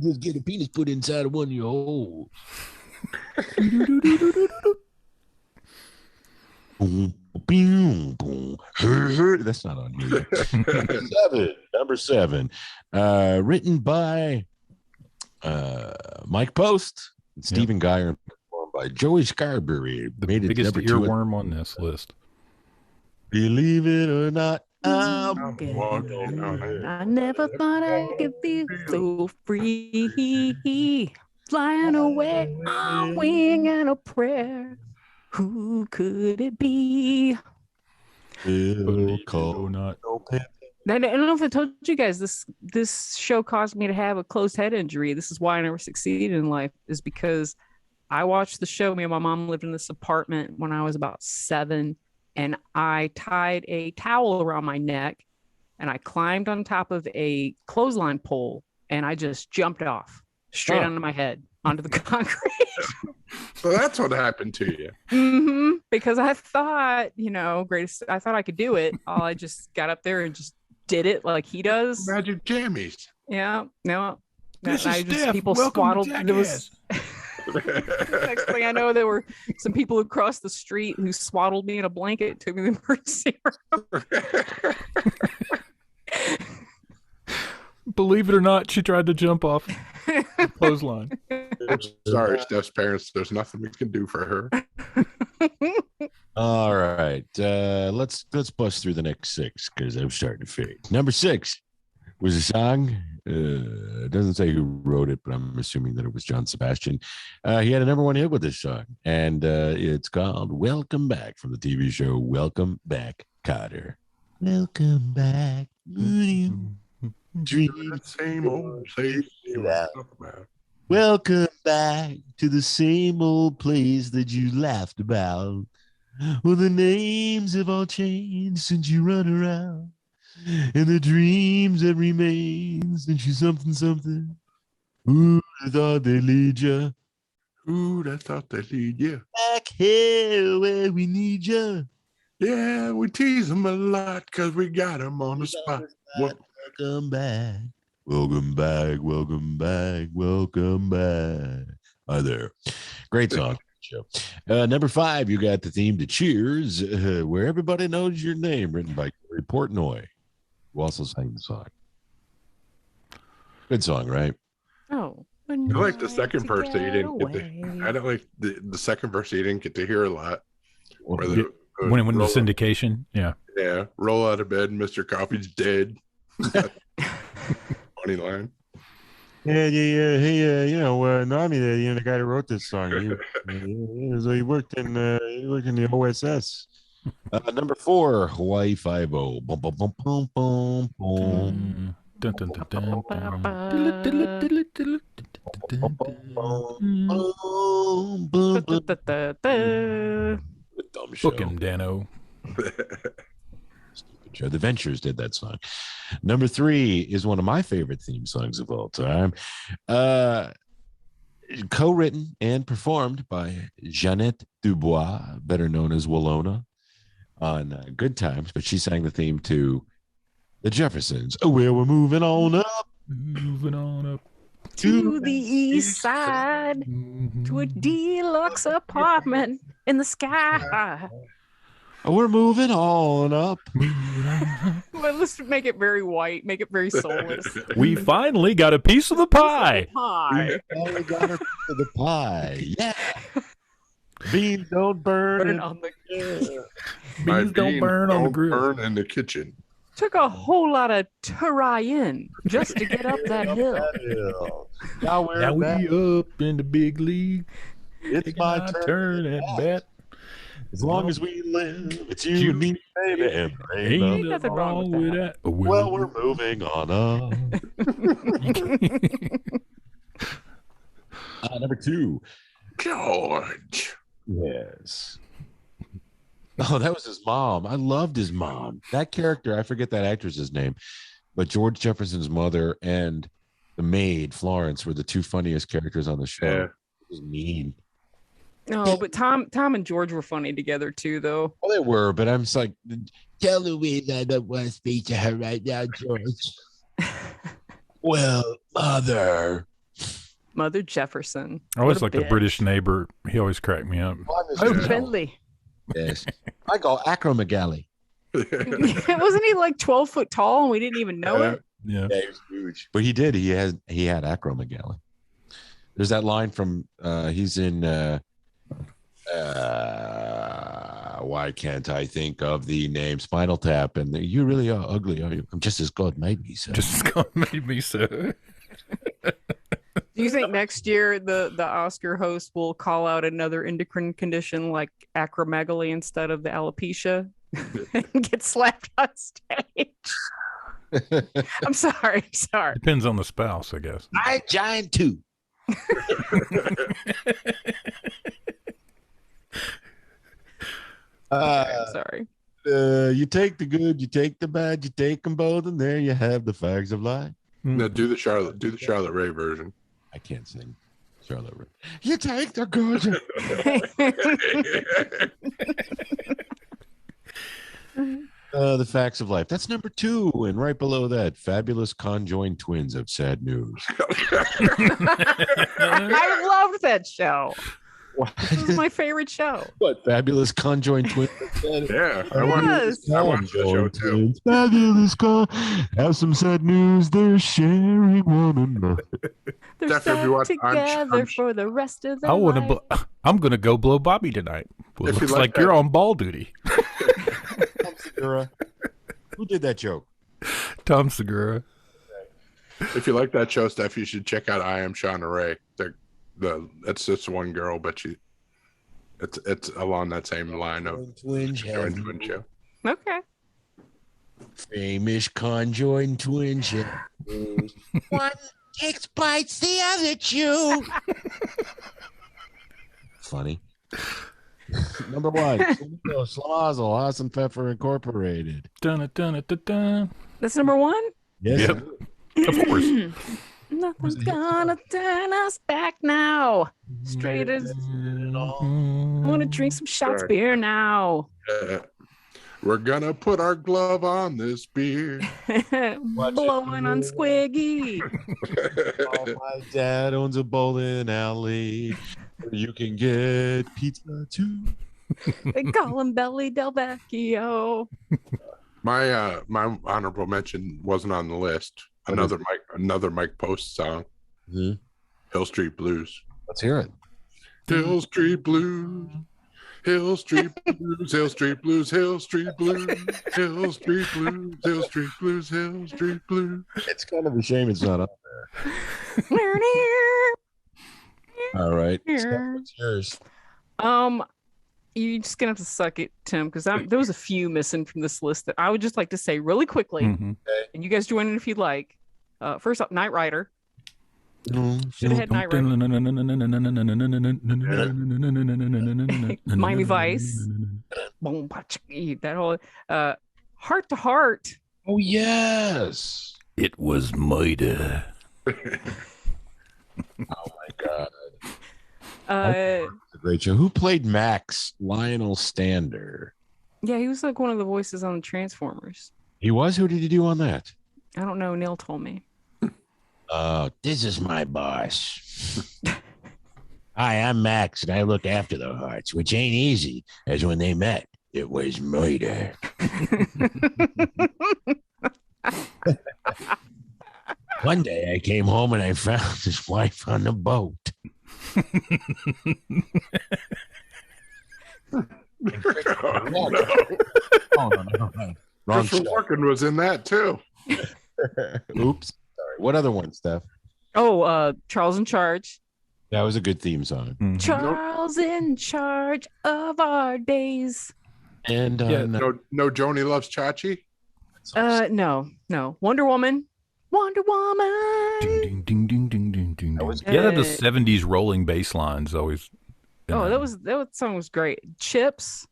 Just get a penis put inside of one of your holes. That's not on here. Number 7. Written by Mike Post and Stephen Geyer, performed by Joey Scarberry. The biggest earworm on this list. Believe it or not, I'm walking on it. I never thought I could feel so free, flying away on wing and a prayer. Who could it be? Bill Cole. Not. I don't know if I told you guys this show caused me to have a closed head injury. This is why I never succeeded in life, is because I watched the show. Me and my mom lived in this apartment when I was about 7, and I tied a towel around my neck and I climbed on top of a clothesline pole and I just jumped off straight onto my head onto the concrete. So that's what happened to you. Mm-hmm. Because I thought, I thought I could do it. I just got up there and just did it like he does. Magic jammies. Yeah. No. This is Steph. People Welcome swaddled. to Jackass. Next thing I know, there were some people across the street who swaddled me in a blanket, took me to the emergency room. Believe it or not, she tried to jump off the clothesline. Sorry, Steph's parents. There's nothing we can do for her. All right, let's bust through the next 6 because I'm starting to fade. Number 6, was a song. It doesn't say who wrote it, but I'm assuming that it was John Sebastian. He had a number one hit with this song, and it's called Welcome Back from the TV show Welcome Back, Kotter. Welcome back. Dream The same old place. Welcome back to the same old place that you laughed about. Well, the names have all changed since you run around, and the dreams that remain since you something. Who'd have thought they lead you? Who'd have thought they lead you? Back here where we need you. Yeah, we tease them a lot because we got them on the spot. Welcome back. Welcome back. Welcome back. Welcome back. Hi there. Great song. Show. Number 5, you got the theme to Cheers, where everybody knows your name, written by Gary Portnoy, who also sang the song. Good song, right? Oh, I like the second verse that you didn't get to. I don't like the second verse that you didn't get to hear a lot. When it went into syndication, yeah. Yeah, roll out of bed, Mr. Coffee's dead. Funny line. Yeah. Hey, Nami, the guy who wrote this song, he worked in the OSS. Number 4, Hawaii 5-0. Bum, bum, bum, bum, bum, bum. Dun, dun, dun, dun, Book him, Dano. Show. The Ventures did that song. Number 3 is one of my favorite theme songs of all time. Co-written and performed by Jeanette Dubois, better known as Willona, on Good Times, but she sang the theme to The Jeffersons. Oh, where we're moving on up. Moving on up. To the east side, to a deluxe apartment in the sky. We're moving on up. Well, let's make it very white, make it very soulless. We finally got a piece of the pie. We finally got a piece of the pie. Yeah. Beans don't burn on the Beans don't burn on the grill. Burn in the kitchen. Took a whole lot of terrain just to get up that hill. Now we up in the big league. It's my turn at bat. As long as we live, it's you and me, baby. And ain't nothing wrong with that. Well, we're moving on up. Number 2. George. Yes. Oh, that was his mom. I loved his mom. That character, I forget that actress's name, but George Jefferson's mother and the maid, Florence, were the 2 funniest characters on the show. Yeah. It was mean. No, but Tom and George were funny together too, though. Well, they were, but I'm just like, tell Louise I don't want to speak to her right now, George. Well, Mother Jefferson. I always like the British neighbor. He always cracked me up. Oh, friendly. Yes. I go acromegaly. Wasn't he like 12 foot tall and we didn't even know it? Yeah. He was huge. But he did. He had acromegaly. There's that line from he's in why can't I think of the name? Spinal Tap, and you really are ugly, are you? I'm just as God made me, sir. Just as God made me, sir. Do you think next year the Oscar host will call out another endocrine condition like acromegaly instead of the alopecia and get slapped on stage? I'm sorry. Depends on the spouse, I guess. I giant too. Sorry. You take the good, you take the bad, you take them both, and there you have the facts of life. No, do the Charlotte Ray version. I can't sing Charlotte Ray. You take the good. The facts of life. That's number 2, and right below that, fabulous conjoined twins of sad news. I loved that show. This is my favorite show. What, fabulous conjoined twins? Yeah, I watched the show too. Fabulous have some sad news. They're sharing one another. They're stuck together for the rest of their life. I'm gonna go blow Bobby tonight. Well, it looks like you're on ball duty. Tom Segura. Who did that joke? Tom Segura. If you like that show, Steph, you should check out I Am Shauna Ray. It's just one girl, but it's along that same line of twin show. Okay. Famous conjoined twin show. One takes bites the other chew. Funny. Number 1, Slazzle, House and Pfeffer Incorporated. Dun, dun, dun, dun. That's number 1? Yes. Yep. Of course. Nothing's gonna turn us back now. Straight as I want to drink some shots beer now. We're gonna put our glove on this beer. Blowing on Squiggy. Oh, my dad owns a bowling alley. You can get pizza too. They call him Belly Del Vecchio. My honorable mention wasn't on the list. Another Mike Post song. Mm-hmm. Hill Street Blues. Let's hear it. Hill Street Blues. Hill Street Blues, Hill Street Blues, Hill Street Blues, Hill Street Blues, Hill Street Blues, Hill Street Blues. It's kind of a shame it's not up there. All right. Steph, what's yours? You're just gonna have to suck it, Tim, because there was a few missing from this list that I would just like to say really quickly, and you guys join in if you'd like. First up, Knight Rider. Should have had Knight Rider. Miami Vice. That whole Heart to Heart. Oh yes. It was murder. Oh my god. A great show. Who played Max? Lionel Stander. Yeah, he was like one of the voices on the Transformers. He was? Who did he do on that? I don't know. Neil told me. This is my boss. Hi, I'm Max, and I look after the hearts, which ain't easy, as when they met, it was murder. One day I came home and I found his wife on the boat. Oh, no. Wrong Christopher Walken was in that too. Oops. Sorry. What other one, Steph? Oh, Charles in Charge. That was a good theme song. Mm-hmm. Charles in charge of our days. And no Joni Loves Chachi. No. Wonder Woman. Ding, ding, ding, ding, ding, ding, ding. Yeah, the 70s rolling bass lines always. Oh, that song was great. Chips.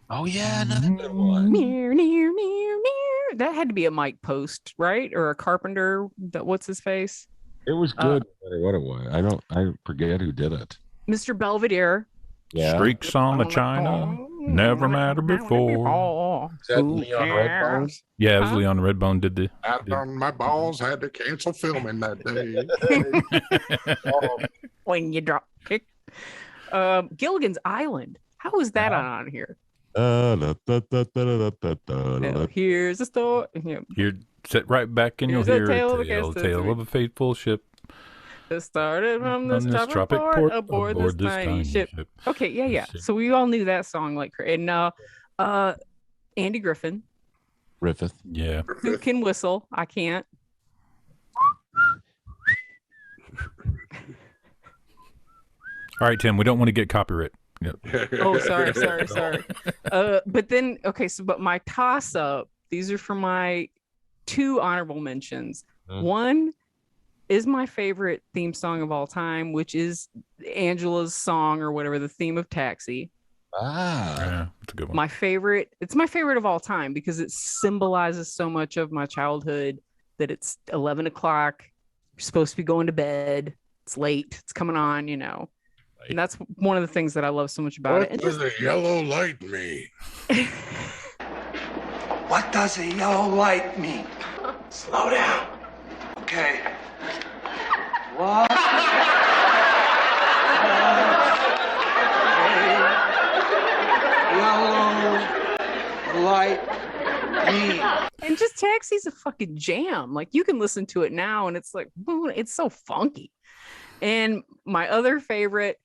Oh yeah, another good one. Near. That had to be a Mike Post, right? Or a Carpenter. What's his face? It was good. What it was. I forget who did it. Mr. Belvedere. Yeah. Streaks on the China. Never mattered before. Is that Leon Redbone? Yeah, it was Leon Redbone did the. Out on my balls, had to cancel filming that day. When you drop kick. Gilligan's Island. How is that on here? Here's the story. You're set right back and you'll hear a tale of a fateful ship. It started from this tropic port aboard this tiny ship. Okay, yeah. So we all knew that song like her. And Andy Griffith. Yeah. Who can whistle? I can't. All right, Tim, we don't want to get copyright. Yep. Oh, sorry. But then, but my toss up, these are for my two honorable mentions. One is my favorite theme song of all time, which is Angela's song or whatever, the theme of Taxi. Yeah, that's a good one. It's my favorite of all time because it symbolizes so much of my childhood that it's 11 o'clock. You're supposed to be going to bed. It's late. It's coming on, Right. And that's one of the things that I love so much about it. What does the yellow light mean? What does a yellow light mean? Slow down. Okay. What? Yellow light mean? And just Taxi's a fucking jam. Like you can listen to it now and it's like, it's so funky. And my other favorite,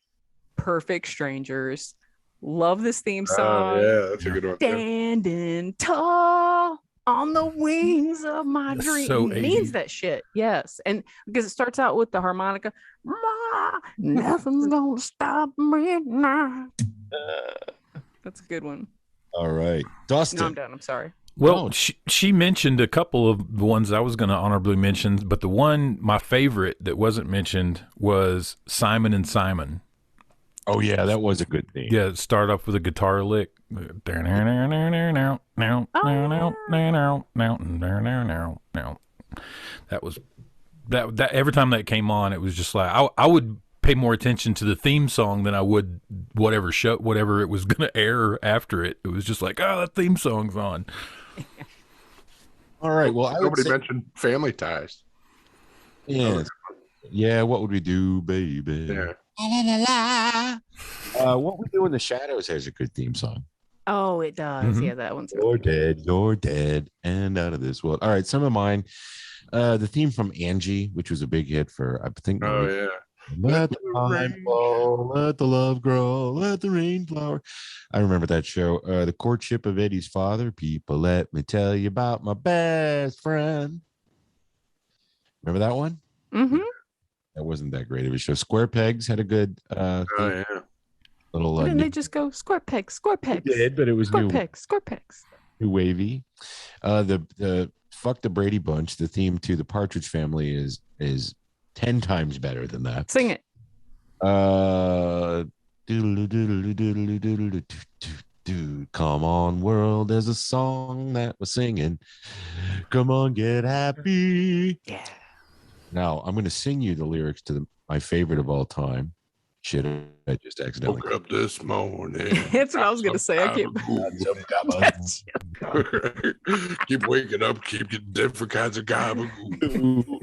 Perfect Strangers. Love this theme song. Yeah, that's a good one. Standing tall on the wings of my dream. So He means 80s. that shit. Yes. And because it starts out with the harmonica. Ma, nothing's gonna stop me now. That's a good one. All right. Dustin. No, I'm done. I'm sorry. Well, she mentioned a couple of the ones I was going to honorably mention, but the one, my favorite that wasn't mentioned was Simon and Simon. Oh, yeah, that was a good theme. Yeah, start off with a guitar lick. That was that every time that came on, it was just like I would pay more attention to the theme song than I would whatever it was going to air after it. It was just like, oh, that theme song's on. All right. Well, nobody mentioned Family Ties. Yeah. Yeah. What would we do, baby? Yeah. What We Do in the Shadows has a good theme song. Oh, it does. Mm-hmm. Yeah, that one's. You're dead, and out of this world. All right. Some of mine. The theme from Angie, which was a big hit for, I think. Oh, yeah. Let the time flow, let the love grow, let the rain flower. I remember that show. The Courtship of Eddie's Father. People, let me tell you about my best friend. Remember that one? Mm-hmm. That wasn't that great of a show. Square Pegs had a good yeah. Little. Didn't they just go square pegs, square pegs? It did, but it was square pegs, square pegs. New wavy. The Fuck the Brady Bunch. The theme to the Partridge Family is 10 times better than that. Sing it. Come on, world. There's a song that was singing. Come on, get happy. Yeah. Now, I'm going to sing you the lyrics to my favorite of all time. Shit, I just accidentally woke up this morning. That's what I was going to say. I can't. Keep waking up, keep getting different kinds of gabagool.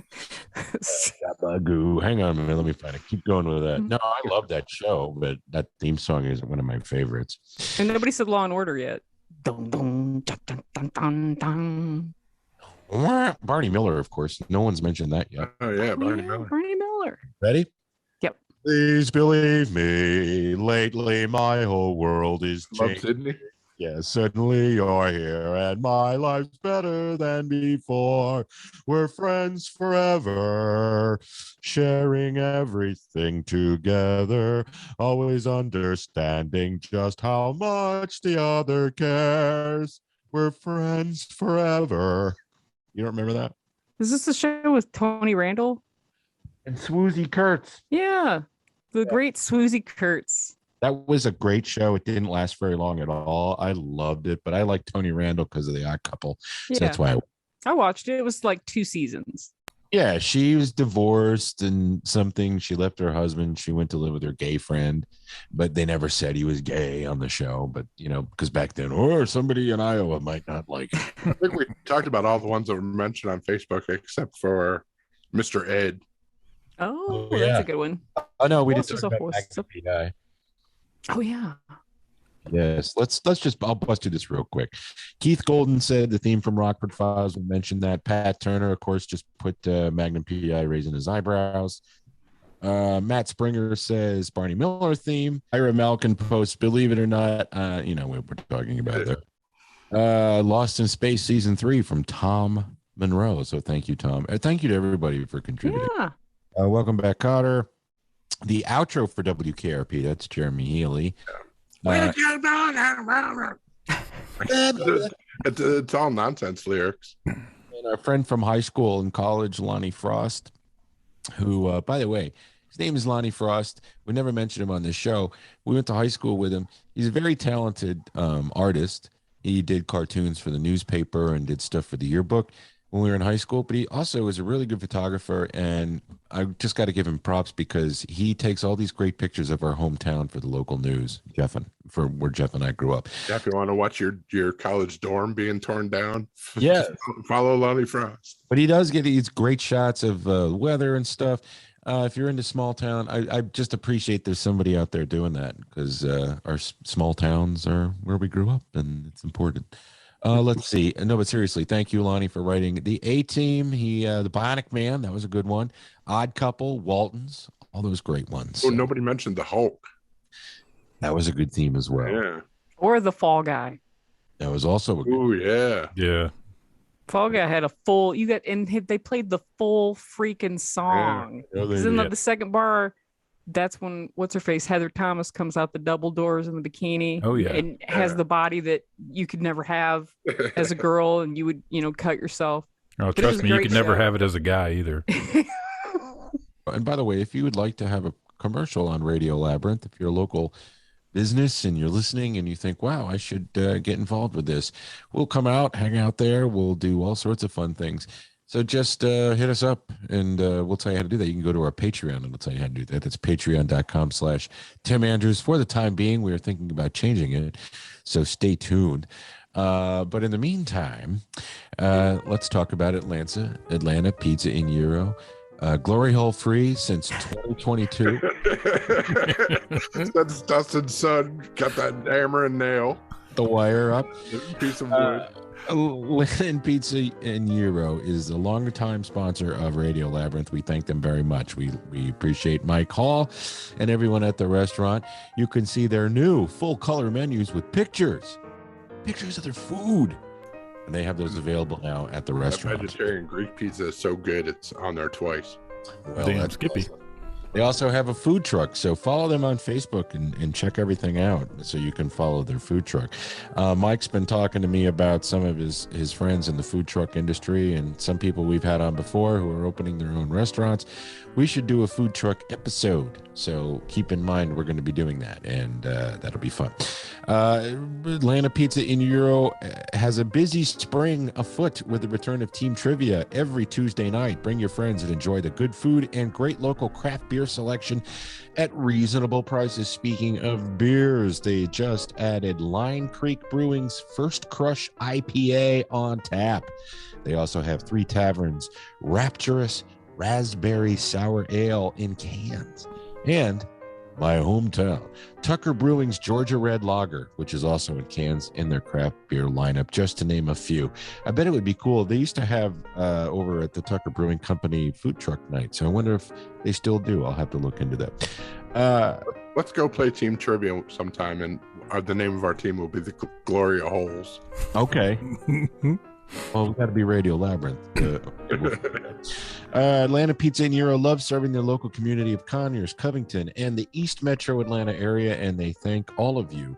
Gabagool. Hang on a minute, let me find it. Keep going with that. No, I love that show, but that theme song is one of my favorites. And nobody said Law and Order yet. Dun, dun, dun, dun, dun, dun. Barney Miller, of course. No one's mentioned that yet. Oh yeah, Barney Miller. Barney Miller. Ready? Yep. Please believe me, lately my whole world is changing. Sydney? Yeah, suddenly you're here and my life's better than before. We're friends forever, sharing everything together, always understanding just how much the other cares. We're friends forever. You don't remember that? Is this the show with Tony Randall? And Swoozie Kurtz. Yeah. The great Swoozie Kurtz. That was a great show. It didn't last very long at all. I loved it, but I like Tony Randall because of The Odd Couple. So that's why I watched it. It was like 2 seasons. Yeah, she was divorced and something. She left her husband. She went to live with her gay friend, but they never said he was gay on the show. But, you know, because back then, or somebody in Iowa might not like it. I think we talked about all the ones that were mentioned on Facebook except for Mr. Ed. Oh, yeah. That's a good one. Oh, no, we Who did else talk was about up? Magnum PI. Oh, yeah. Yes, I'll bust through this real quick. Keith Golden said the theme from Rockford Files. We mentioned that. Pat Turner, of course, just put Magnum PI raising his eyebrows. Matt Springer says Barney Miller theme. Ira Malkin posts, believe it or not, you know what we're talking about there. Lost in Space season 3 from Tom Monroe. So thank you, Tom. Thank you to everybody for contributing. Yeah. Welcome back, Cotter. The outro for WKRP, that's Jeremy Healy. It's all nonsense lyrics. And our friend from high school and college, Lonnie Frost, who, by the way, his name is Lonnie Frost. We never mentioned him on this show. We went to high school with him. He's a very talented artist. He did cartoons for the newspaper and did stuff for the yearbook when we were in high school, but he also is a really good photographer, and I just got to give him props because he takes all these great pictures of our hometown for the local news, for where Jeff and I grew up. Yeah, if you want to watch your college dorm being torn down, yeah, follow Lonnie Frost. But he does get these great shots of weather and stuff. If you're into small town, I just appreciate there's somebody out there doing that because our small towns are where we grew up, and it's important. Let's see. No, but seriously, thank you, Lonnie, for writing. The A-Team, the Bionic Man, that was a good one. Odd Couple, Waltons, all those great ones. Oh, nobody mentioned the Hulk. That was a good theme as well. Yeah. Or the Fall Guy. That was also a good. Oh, yeah. Yeah. Fall Guy had a full. They played the full freaking song. Because in the second bar, that's when what's her face Heather Thomas comes out the double doors in the bikini. Oh yeah, and has the body that you could never have as a girl, and you would cut yourself. Oh, trust me, you could never have it as a guy either. And by the way, if you would like to have a commercial on Radio Labyrinth, if you're a local business and you're listening and you think, wow, I should get involved with this, we'll come out, hang out there. We'll do all sorts of fun things. So just hit us up and we'll tell you how to do that. You can go to our Patreon and we'll tell you how to do that. That's patreon.com/Tim Andrews. For the time being, we are thinking about changing it. So stay tuned. But in the meantime, let's talk about Atlanta Pizza in Euro. Glory hole free since 2022. That's Dustin's son. Got that hammer and nail. The wire up. Piece of wood. Atlanta Pizza in Euro is a long-time sponsor of Radio Labyrinth. We thank them very much. We appreciate Mike Hall and everyone at the restaurant. You can see their new full-color menus with pictures of their food. And they have those available now at the restaurant. Vegetarian Greek pizza is so good, it's on there twice. Well, damn, Skippy. Awesome. They also have a food truck, so follow them on Facebook and check everything out so you can follow their food truck. Mike's been talking to me about some of his friends in the food truck industry and some people we've had on before who are opening their own restaurants. We should do a food truck episode, so keep in mind we're going to be doing that, and that'll be fun. Atlanta Pizza in Euro has a busy spring afoot with the return of Team Trivia every Tuesday night. Bring your friends and enjoy the good food and great local craft beer selection at reasonable prices. Speaking of beers, they just added Line Creek Brewing's First Crush IPA on tap. They also have 3 taverns, Rapturous Raspberry Sour Ale in cans, and my hometown, Tucker Brewing's Georgia Red Lager, which is also in cans in their craft beer lineup, just to name a few. I bet it would be cool. They used to have over at the Tucker Brewing Company food truck night, so I wonder if they still do. I'll have to look into that. Let's go play Team Trivia sometime, and the name of our team will be the Gloria Holes. Okay. Well, we got to be Radio Labyrinth. Atlanta Pizza in Euro loves serving their local community of Conyers, Covington, and the East Metro Atlanta area, and they thank all of you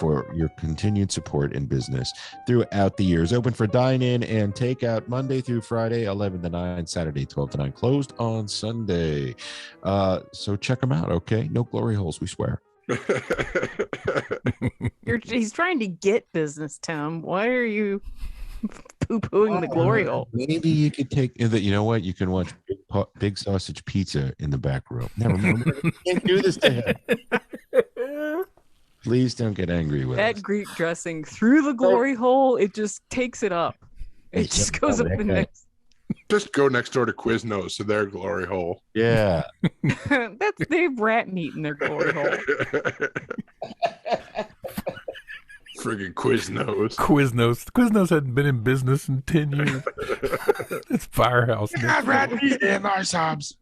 for your continued support in business throughout the years. Open for dine-in and takeout Monday through Friday, 11 to 9, Saturday, 12 to 9, closed on Sunday. So check them out, okay? No glory holes, we swear. He's trying to get business, Tim. Why are you poo-pooing the glory hole? Maybe you could take you know what, you can watch Big Sausage Pizza in the back room. Never mind. You can't do this to him. Please don't get angry with that us. Greek dressing through the glory hole. It just takes it up. It just goes up the next. Just go next door to Quiznos to their glory hole. Yeah. They have rat meat in their glory hole. Friggin' Quiznos. Quiznos hadn't been in business in 10 years. It's Firehouse. Got rat meat in our subs.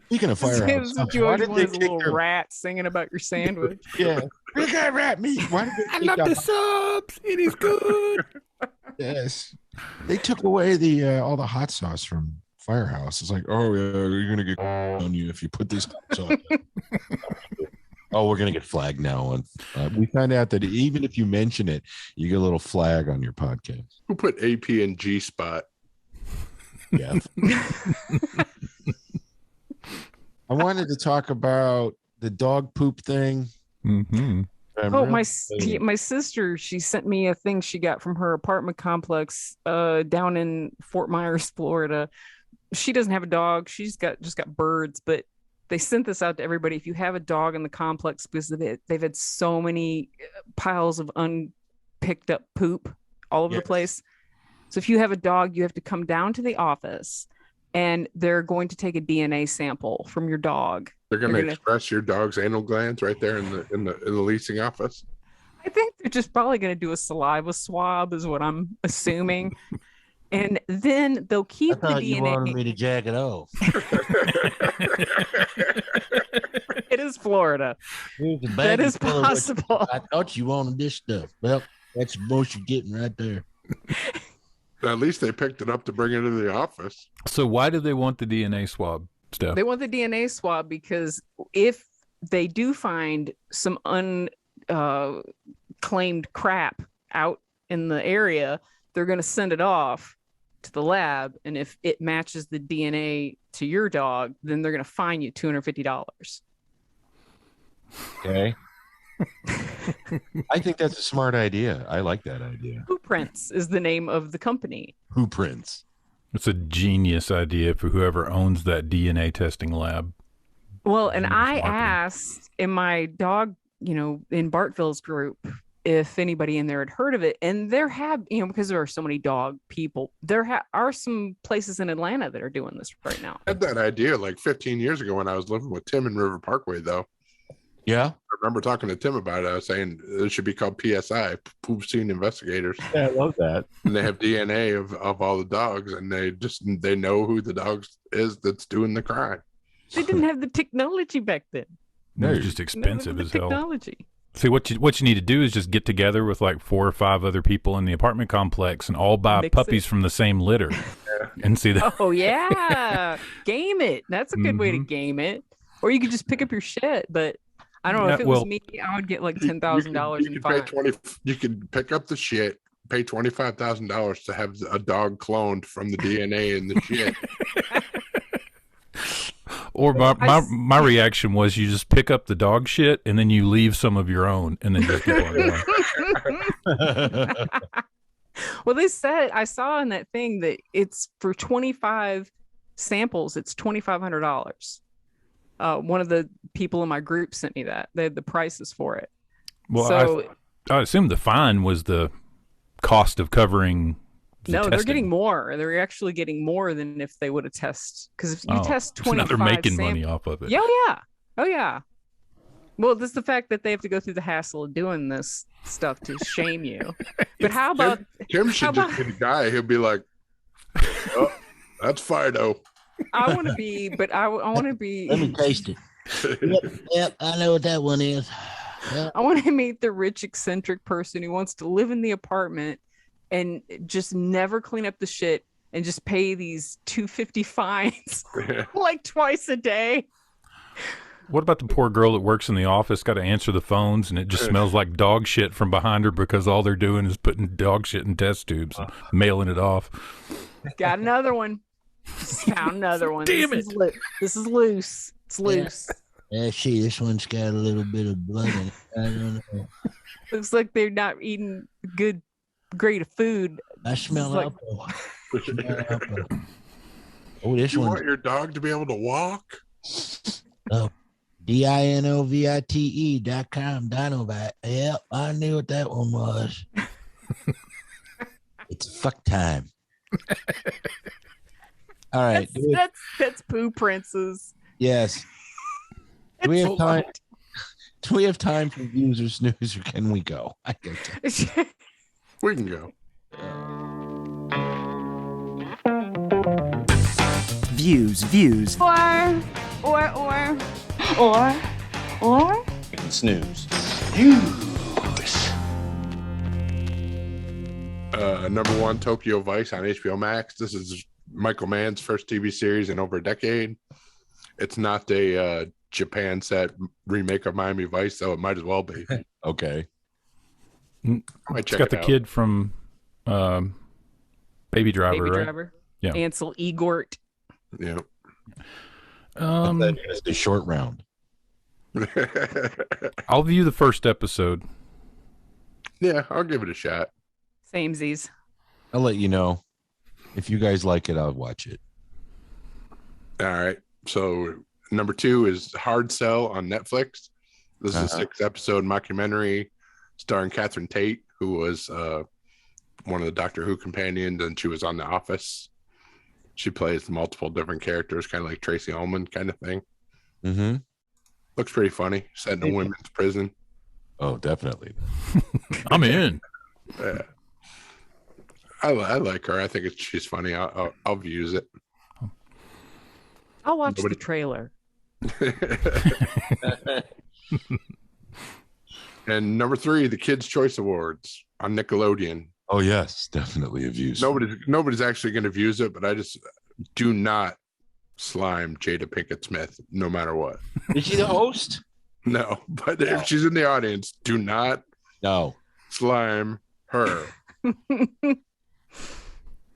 Speaking of Firehouse, why did they kick little rat singing about your sandwich? Yeah. We got rat meat. Why did they I love the subs. It is good. Yes. They took away the all the hot sauce from Firehouse. It's like, oh yeah, you're gonna get on you if you put this hot sauce. Oh, we're gonna get flagged now. We found out that even if you mention it, you get a little flag on your podcast. Who put AP&G Spot? Yeah. I wanted to talk about the dog poop thing. Mm-hmm. My sister, she sent me a thing she got from her apartment complex down in Fort Myers, Florida. She doesn't have a dog. She's just got birds, but they sent this out to everybody. If you have a dog in the complex, because they've had so many piles of unpicked up poop all over the place. So if you have a dog, you have to come down to the office and they're going to take a DNA sample from your dog. They're going to express your dog's anal glands right there in the leasing office. I think they're just probably going to do a saliva swab, is what I'm assuming. And then they'll keep the DNA. You wanted me to jack it off. It is Florida. That is possible. I thought you wanted this stuff. Well, that's the most you're getting right there. At least they picked it up to bring it into the office. So why do they want the DNA swab, Steph? They want the DNA swab because if they do find some unclaimed crap out in the area, they're going to send it off to the lab. And if it matches the DNA to your dog, then they're going to fine you $250. Okay. I think that's a smart idea. I like that idea. Who Prints is the name of the company. Who Prints? It's a genius idea for whoever owns that DNA testing lab. Well, and I asked in my dog, in Bartville's group, if anybody in there had heard of it. And there have, because there are so many dog people, there are some places in Atlanta that are doing this right now. I had that idea like 15 years ago when I was living with Tim in River Parkway, though. Yeah. I remember talking to Tim about it. I was saying it should be called PSI, Poop Scene Investigators. Yeah, I love that. And they have DNA of all the dogs, and they know who the dog is that's doing the crime. They didn't have the technology back then. No, it's just expensive as hell. Technology. See, what you need to do is just get together with like 4 or 5 other people in the apartment complex and all buy puppies from the same litter and see that. Oh, yeah. Game it. That's a good way to game it. Or you could just pick up your shit, but I don't know if it was me, I would get like $10,000 in fine. You could pick up the shit, pay $25,000 to have a dog cloned from the DNA in the shit. Or my reaction was you just pick up the dog shit and then you leave some of your own and then just keep on going. Well, they said, I saw in that thing that it's for 25 samples, it's $2,500. One of the people in my group sent me that. They had the prices for it. Well, so, I assume the fine was the cost of covering no, they're getting more. They're actually getting more than if they would have tested. Because if you test 25 they're making money off of it. Yeah, oh yeah. Well, this is the fact that they have to go through the hassle of doing this stuff to shame you. But how about Kim should just be the guy. He'll be like, "Oh, that's Fido." I want to be, but I want to be. Let me taste it. Yep, I know what that one is. Yep. I want to meet the rich, eccentric person who wants to live in the apartment and just never clean up the shit and just pay these $250 fines like twice a day. What about the poor girl that works in the office, got to answer the phones, and it just smells like dog shit from behind her because all they're doing is putting dog shit in test tubes, mailing it off. Got another one. Found another one. Damn this is loose. It's loose. Yeah, this one's got a little bit of blood in it. I don't know. Looks like they're not eating good grade of food. I smell alcohol. Oh, this one. You want your dog to be able to walk? Oh, DINOVITE.com, Dinovat. Yep, I knew what that one was. It's fuck time. All right. That's Poo Princes. Yes. Do we have time? Do we have time for views or snooze, or can we go? I think so. We can go. Views. Or. Snooze. Number 1, Tokyo Vice on HBO Max. This is Michael Mann's first TV series in over a decade. It's not a Japan set remake of Miami Vice, so it might as well be. Okay. It's got the kid from Baby Driver, right? Driver. Yeah. Ansel Elgort. Yeah. It's the short round. I'll view the first episode. Yeah, I'll give it a shot. Samesies. I'll let you know. If you guys like it, I'll watch it. All right. So number 2 is Hard Sell on Netflix. This is a 6-episode mockumentary starring Catherine Tate, who was one of the Doctor Who companions, and she was on The Office. She plays multiple different characters, kind of like Tracy Ullman kind of thing. Mm-hmm. Looks pretty funny. Set in a women's prison. Oh, definitely. I'm in. Yeah. I like her. I think she's funny. I'll view it. I'll watch the trailer. And number 3, the Kids' Choice Awards on Nickelodeon. Oh yes, definitely a views. Nobody's actually going to views it, but I just do not slime Jada Pinkett Smith, no matter what. Is she the host? No, but if she's in the audience, do not slime her.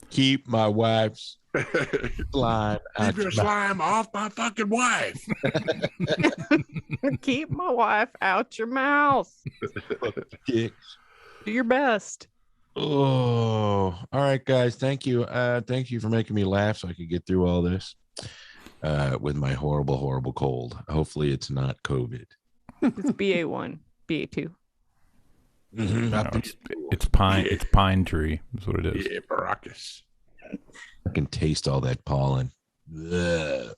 Keep my wife's slime. Keep your slime off my fucking wife. Keep my wife out your mouth. Do your best. Oh, all right, guys. Thank you. Thank you for making me laugh so I could get through all this with my horrible, horrible cold. Hopefully it's not COVID. It's BA1, BA2. Mm-hmm. No, it's pine tree. That's what it is. Yeah, Baracus. I can taste all that pollen. Ugh.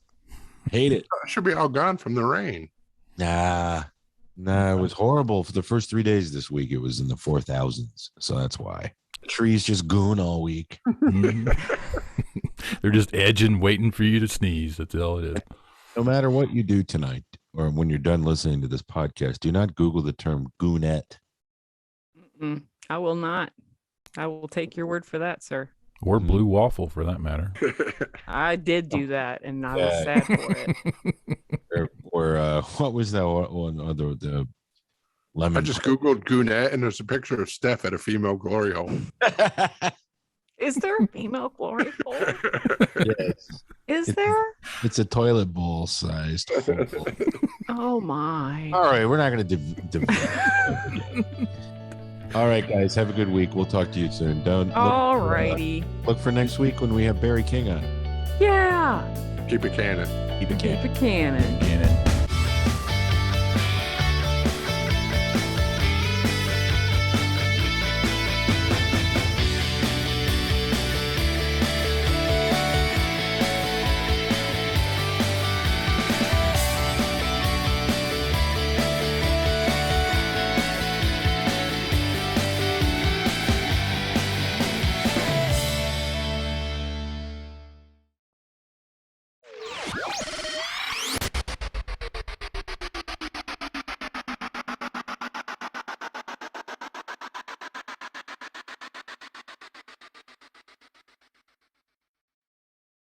Hate it. It should be all gone from the rain. Nah, it was horrible for the first 3 days this week. It was in the 4,000s, so that's why. Trees just goon all week. They're just edging, waiting for you to sneeze. That's all it is. No matter what you do tonight, or when you're done listening to this podcast, do not Google the term goonette. I will not. I will take your word for that, sir. Or blue waffle, for that matter. I did do that, and I was sad for it. Or what was that one? The lemon. I just Googled goonette, and there's a picture of Steph at a female glory hole. Is there a female glory hole? Yes. Is there? It's a toilet bowl sized. Oh my! All right, we're not going to. All right, guys, have a good week. We'll talk to you soon. All righty. Look for next week when we have Barry King on. Yeah. Keep it canon. Keep it canon. Keep it canon. Canon.